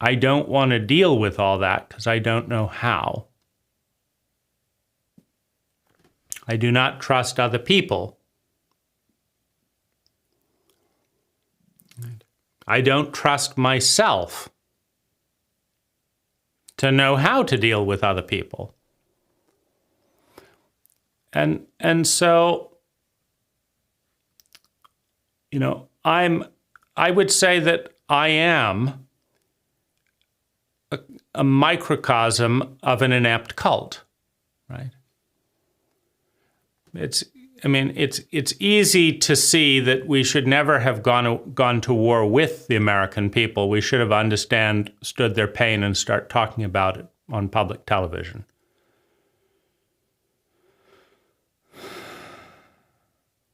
I don't want to deal with all that because I don't know how. I do not trust other people. I don't trust myself to know how to deal with other people. And so, I would say that I am a microcosm of an inept cult, right? It's easy to see that we should never have gone to war with the American people. We should have understood their pain and start talking about it on public television.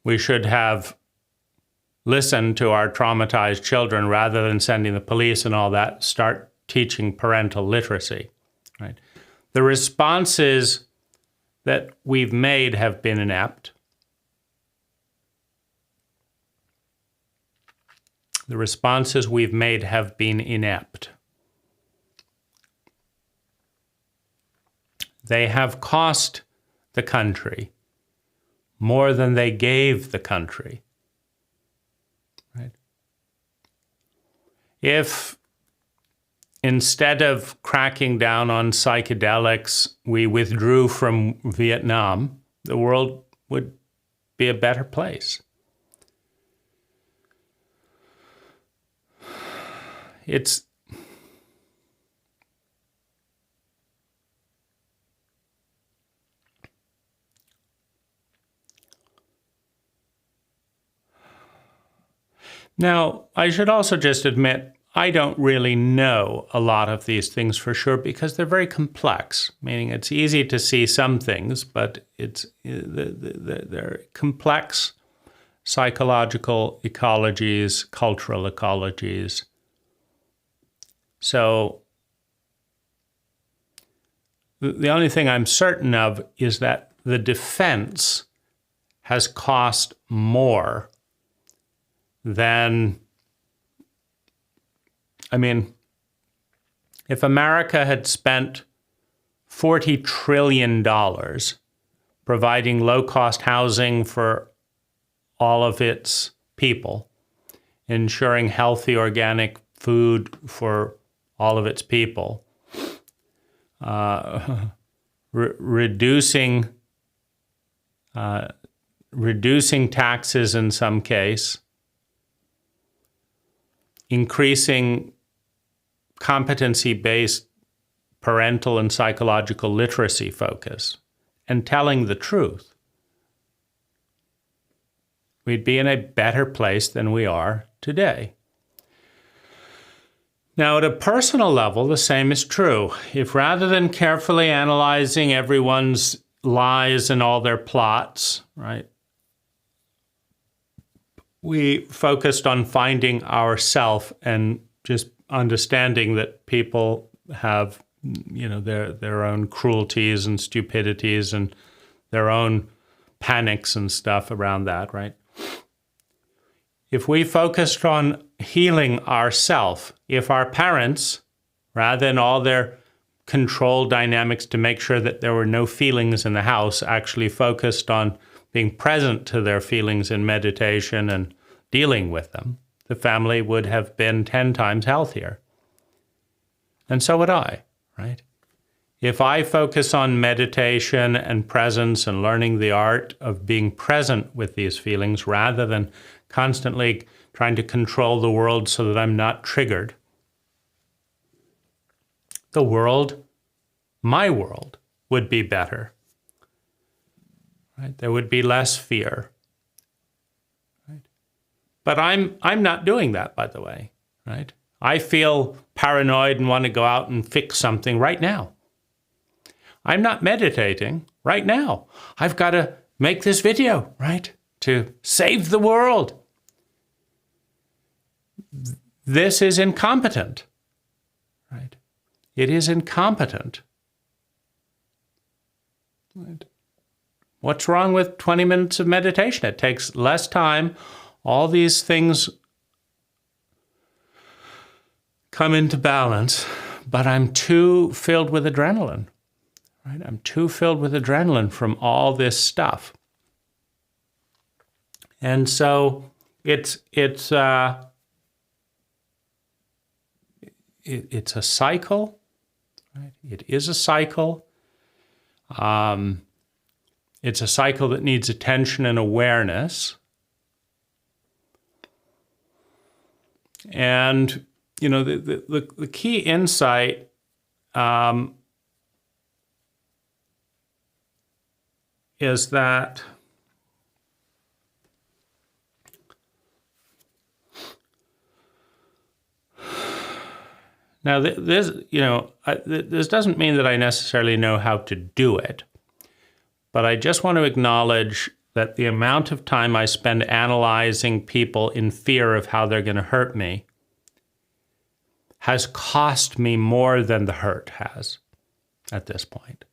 We should have listened to our traumatized children rather than sending the police and all that, start teaching parental literacy, right? The responses that we've made have been inept. The responses we've made have been inept. They have cost the country more than they gave the country. Right? If instead of cracking down on psychedelics, we withdrew from Vietnam, the world would be a better place. It's now, I should also just admit, I don't really know a lot of these things for sure because they're very complex, meaning it's easy to see some things, but they're complex psychological ecologies, cultural ecologies. So the only thing I'm certain of is that the defense has cost more than, if America had spent $40 trillion providing low-cost housing for all of its people, ensuring healthy organic food for all of its people, reducing taxes in some case, increasing competency-based parental and psychological literacy focus, and telling the truth, we'd be in a better place than we are today. Now, at a personal level, the same is true. If rather than carefully analyzing everyone's lies and all their plots, right, we focused on finding ourself and just understanding that people have, their own cruelties and stupidities and their own panics and stuff around that, right? If we focused on healing ourself, if our parents, rather than all their control dynamics to make sure that there were no feelings in the house, actually focused on being present to their feelings in meditation and dealing with them, the family would have been 10 times healthier. And so would I, right? If I focus on meditation and presence and learning the art of being present with these feelings rather than constantly trying to control the world so that I'm not triggered, the world, my world, would be better. Right? There would be less fear. Right? But I'm not doing that, by the way. Right? I feel paranoid and want to go out and fix something right now. I'm not meditating. right now. I've got to make this video, right, to save the world. This is incompetent, right? It is incompetent. Right. What's wrong with 20 minutes of meditation? It takes less time. All these things come into balance, but I'm too filled with adrenaline, right? I'm too filled with adrenaline from all this stuff. And so it's a cycle, right? It is a cycle. It's a cycle that needs attention and awareness. And, you know, the key insight is that now this, you know, this doesn't mean that I necessarily know how to do it, but I just want to acknowledge that the amount of time I spend analyzing people in fear of how they're going to hurt me has cost me more than the hurt has at this point.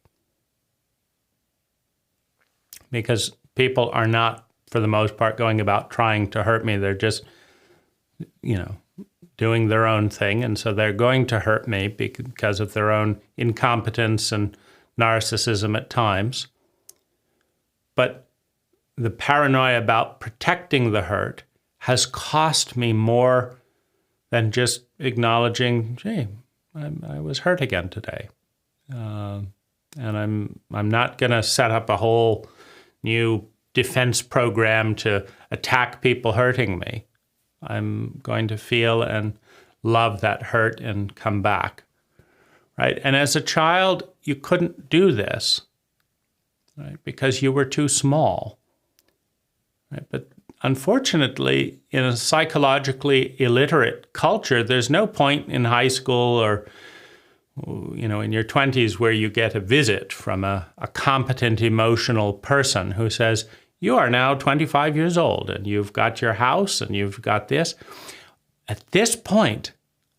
Because people are not, for the most part, going about trying to hurt me. They're just, you know, doing their own thing. And so they're going to hurt me because of their own incompetence and narcissism at times. But the paranoia about protecting the hurt has cost me more than just acknowledging, gee, I was hurt again today. And I'm not going to set up a whole new defense program to attack people hurting me. I'm going to feel and love that hurt and come back, right? And as a child, you couldn't do this, right? Because you were too small, right? But unfortunately, in a psychologically illiterate culture, there's no point in high school or, you know, in your 20s where you get a visit from a competent emotional person who says, you are now 25 years old and you've got your house and you've got this. At this point,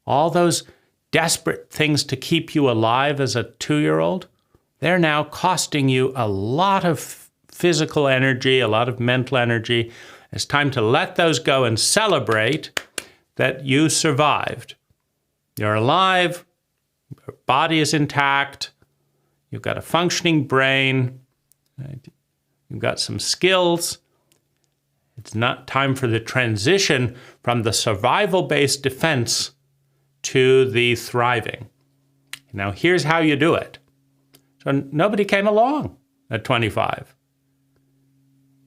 all those desperate things to keep you alive as a 2-year-old, they're now costing you a lot of physical energy, a lot of mental energy. It's time to let those go and celebrate that you survived. You're alive, your body is intact, you've got a functioning brain, right? You've got some skills. It's not time for the transition from the survival-based defense to the thriving. Now, here's how you do it. So nobody came along at 25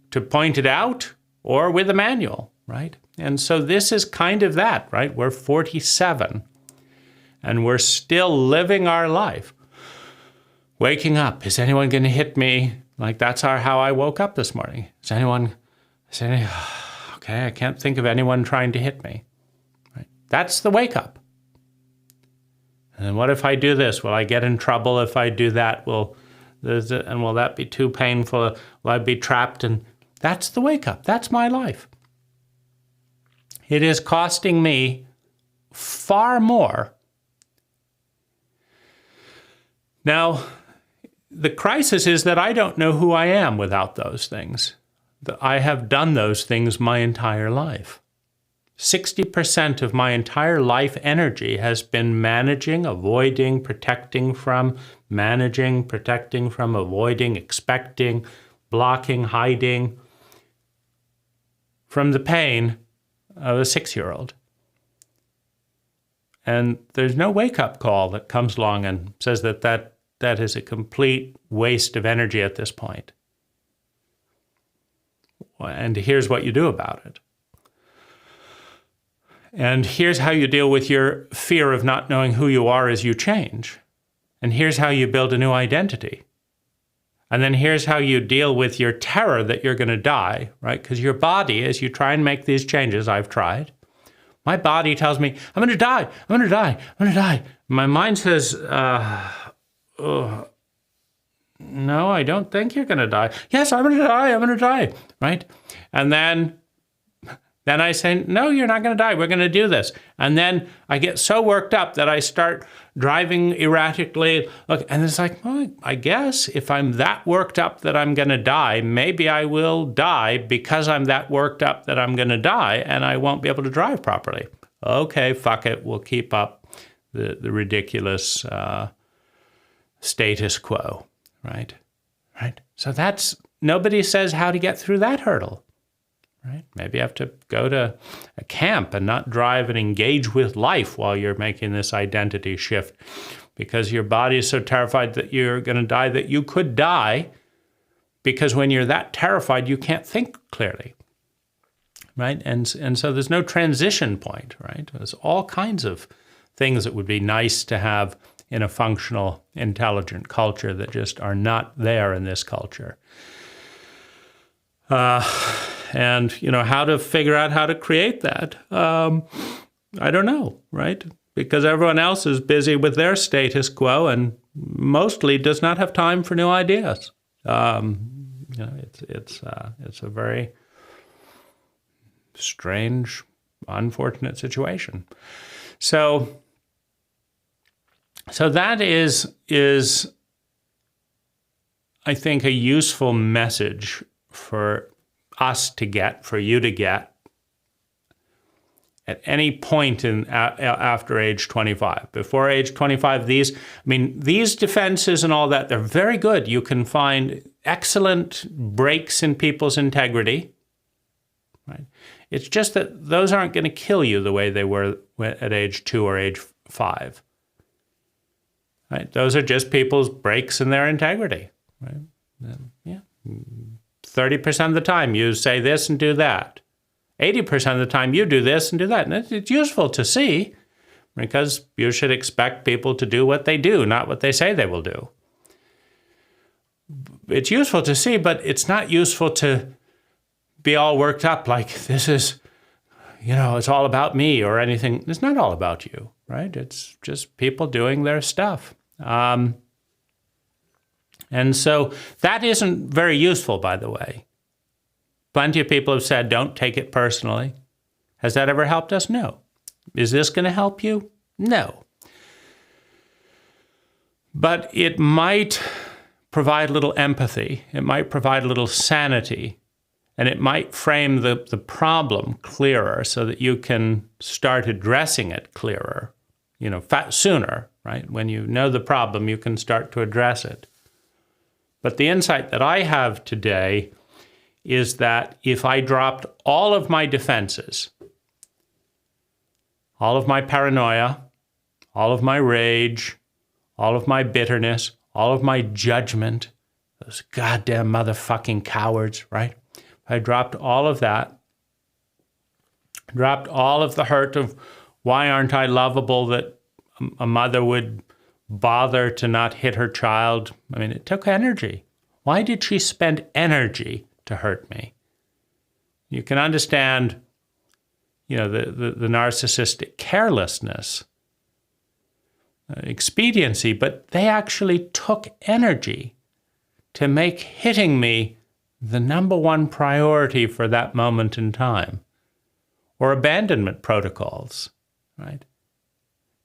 to point it out or with a manual, right? And so this is kind of that, right? We're 47 and we're still living our life. Waking up, is anyone going to hit me? Like that's how I woke up this morning. Okay, I can't think of anyone trying to hit me. Right? That's the wake up. And then what if I do this? Will I get in trouble if I do that? Will that be too painful? Will I be trapped? And that's the wake up. That's my life. It is costing me far more. Now, the crisis is that I don't know who I am without those things. I have done those things my entire life. 60% of my entire life energy has been managing, avoiding, protecting from, managing, protecting from, avoiding, expecting, blocking, hiding from the pain of a 6-year-old. And there's no wake-up call that comes along and says that is a complete waste of energy at this point. And here's what you do about it. And here's how you deal with your fear of not knowing who you are as you change. And here's how you build a new identity. And then here's how you deal with your terror that you're going to die, right? Because your body, as you try and make these changes, I've tried, my body tells me, I'm going to die, I'm going to die, I'm going to die. My mind says, no, I don't think you're going to die. Yes, I'm going to die. I'm going to die. Right? And then I say, no, you're not going to die. We're going to do this. And then I get so worked up that I start driving erratically. Look, and it's like, well, I guess if I'm that worked up that I'm going to die, maybe I will die because I'm that worked up that I'm going to die and I won't be able to drive properly. Okay, fuck it. We'll keep up the ridiculous status quo, right? Right. So nobody says how to get through that hurdle. Right? Maybe you have to go to a camp and not drive and engage with life while you're making this identity shift because your body is so terrified that you're going to die that you could die because when you're that terrified, you can't think clearly. Right? And so there's no transition point, right? There's all kinds of things that would be nice to have in a functional, intelligent culture that just are not there in this culture. And, how to figure out how to create that, I don't know, right? Because everyone else is busy with their status quo and mostly does not have time for new ideas. It's a very strange, unfortunate situation. So that is, I think, a useful message for us to get, for you to get, at any point after age 25. Before age 25, these defenses and all that, they're very good. You can find excellent breaks in people's integrity. Right? It's just that those aren't going to kill you the way they were at age 2 or age 5. Right? Those are just people's breaks in their integrity. Right? Yeah. 30% of the time you say this and do that. 80% of the time you do this and do that. And it's useful to see because you should expect people to do what they do, not what they say they will do. It's useful to see, but it's not useful to be all worked up like this is, it's all about me or anything. It's not all about you, right? It's just people doing their stuff. And so that isn't very useful, by the way. Plenty of people have said, don't take it personally. Has that ever helped us? No. Is this going to help you? No. But it might provide a little empathy. It might provide a little sanity. And it might frame the problem clearer so that you can start addressing it clearer, sooner, right? When you know the problem, you can start to address it. But the insight that I have today is that if I dropped all of my defenses, all of my paranoia, all of my rage, all of my bitterness, all of my judgment, those goddamn motherfucking cowards, right? If I dropped all of that, dropped all of the hurt of why aren't I lovable that a mother would bother to not hit her child. It took energy. Why did she spend energy to hurt me? You can understand, the narcissistic carelessness, expediency, but they actually took energy to make hitting me the number one priority for that moment in time. Or abandonment protocols, right?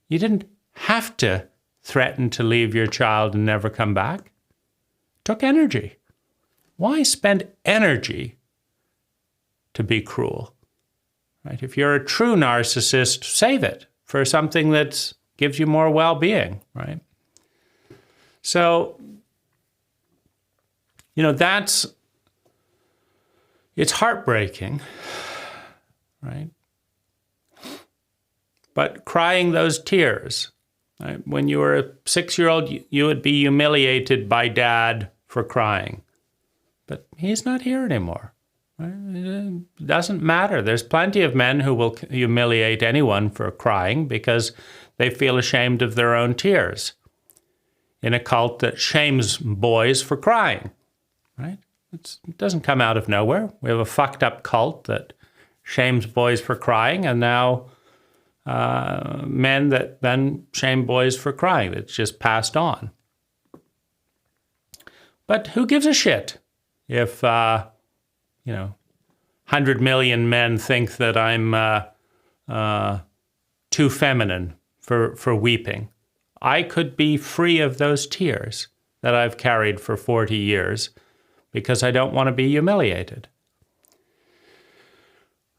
You didn't have to threaten to leave your child and never come back. It took energy. Why spend energy to be cruel? Right? If you're a true narcissist, save it for something that gives you more well-being, right? So, it's heartbreaking, right? But crying those tears, right? When you were a 6-year-old, you would be humiliated by dad for crying. But he's not here anymore. Right? It doesn't matter. There's plenty of men who will humiliate anyone for crying because they feel ashamed of their own tears in a cult that shames boys for crying, right? It doesn't come out of nowhere. We have a fucked up cult that shames boys for crying, and now men that then shame boys for crying. It's just passed on. But who gives a shit if, 100 million men think that I'm too feminine for weeping? I could be free of those tears that I've carried for 40 years because I don't want to be humiliated.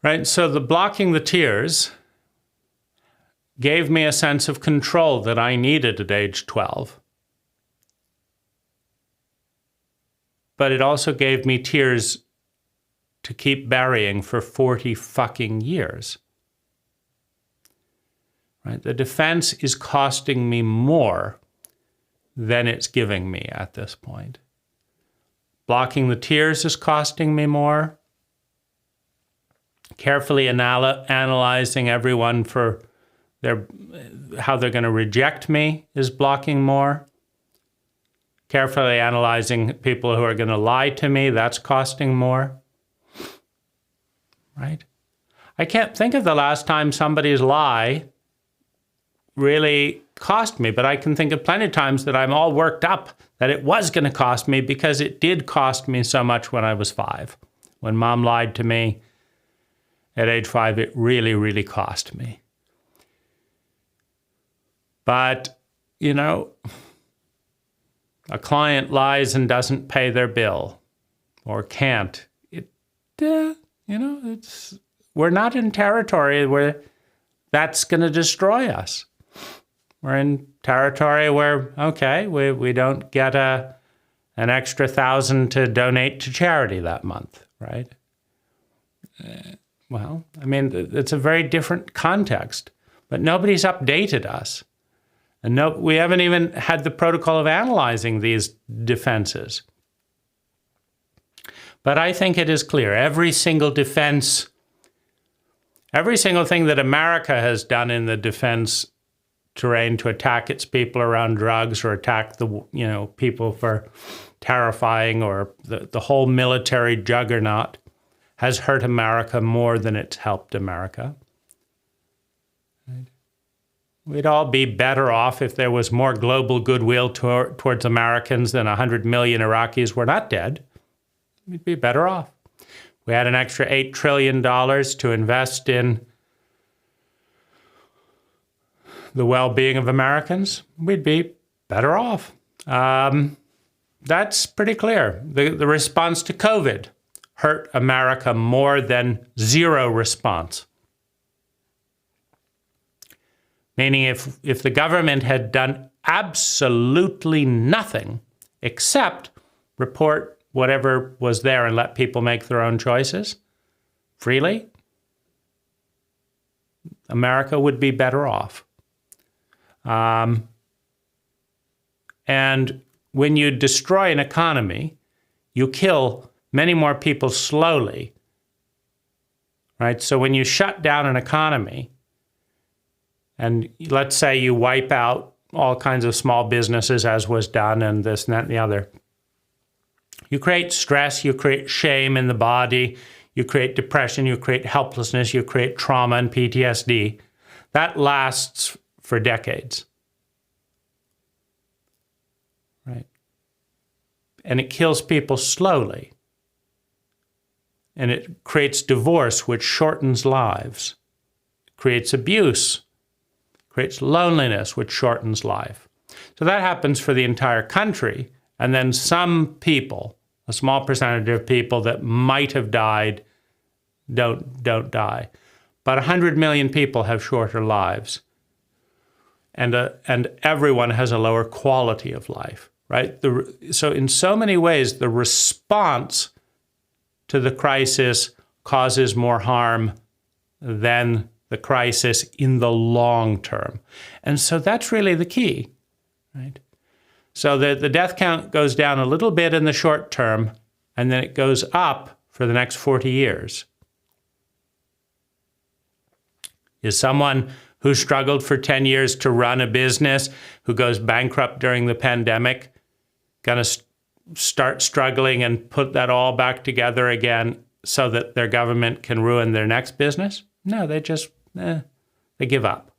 Right? So the blocking the tears gave me a sense of control that I needed at age 12. But it also gave me tears to keep burying for 40 fucking years. Right? The defense is costing me more than it's giving me at this point. Blocking the tears is costing me more. Carefully analyzing everyone for how they're going to reject me is blocking more. Carefully analyzing people who are going to lie to me, that's costing more. Right? I can't think of the last time somebody's lie really cost me, but I can think of plenty of times that I'm all worked up that it was going to cost me because it did cost me so much when I was 5. When Mom lied to me at age 5, it really, really cost me. But, a client lies and doesn't pay their bill or can't. We're not in territory where that's going to destroy us. We're in territory where, we don't get an extra $1,000 to donate to charity that month, right? It's a very different context, but nobody's updated us. And we haven't even had the protocol of analyzing these defenses. But I think it is clear, every single defense, every single thing that America has done in the defense terrain to attack its people around drugs or attack the people for terrifying or the whole military juggernaut has hurt America more than it's helped America. Right? We'd all be better off if there was more global goodwill towards Americans than 100 million Iraqis were not dead. We'd be better off. We had an extra $8 trillion to invest in the well-being of Americans. We'd be better off. That's pretty clear. The response to COVID hurt America more than zero response. Meaning if the government had done absolutely nothing except report whatever was there and let people make their own choices freely, America would be better off. And when you destroy an economy, you kill many more people slowly, right? So when you shut down an economy, and let's say you wipe out all kinds of small businesses, as was done, and this and that and the other, you create stress, you create shame in the body, you create depression, you create helplessness, you create trauma and PTSD. That lasts for decades. Right? And it kills people slowly. And it creates divorce, which shortens lives. It creates abuse, creates loneliness, which shortens life. So that happens for the entire country. And then some people, a small percentage of people that might have died, don't die. But 100 million people have shorter lives. And everyone has a lower quality of life, right? So in so many ways, the response to the crisis causes more harm than the crisis in the long term. And so that's really the key, right? So the death count goes down a little bit in the short term, and then it goes up for the next 40 years. Is someone who struggled for 10 years to run a business, who goes bankrupt during the pandemic, going to start struggling and put that all back together again so that their government can ruin their next business? No, they just, they give up.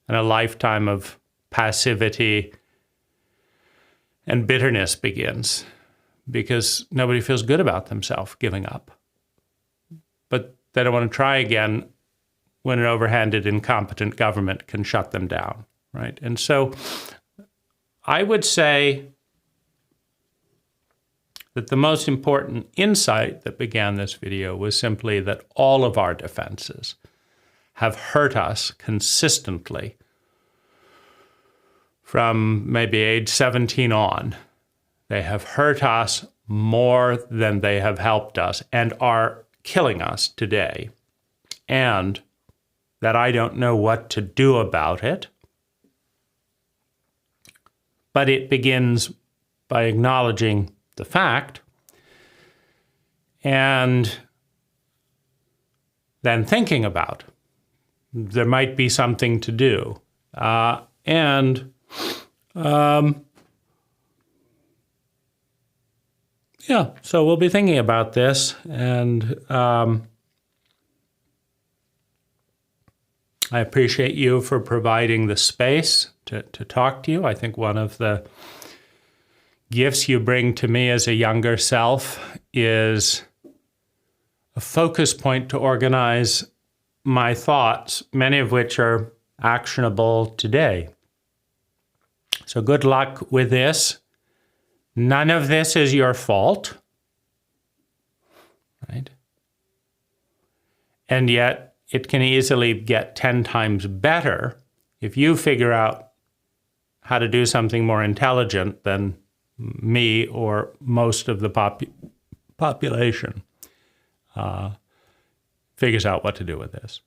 And a lifetime of passivity and bitterness begins. because nobody feels good about themselves giving up. But they don't want to try again when an overhanded, incompetent government can shut them down, right? And so I would say that the most important insight that began this video was simply that all of our defenses have hurt us consistently from maybe age 17 on. They have hurt us more than they have helped us and are killing us today. And that I don't know what to do about it. But it begins by acknowledging the fact and then thinking about there might be something to do. So we'll be thinking about this, and I appreciate you for providing the space to talk to you. I think one of the gifts you bring to me as a younger self is a focus point to organize my thoughts, many of which are actionable today. So good luck with this. None of this is your fault, right? And yet it can easily get 10 times better if you figure out how to do something more intelligent than me or most of the population figures out what to do with this.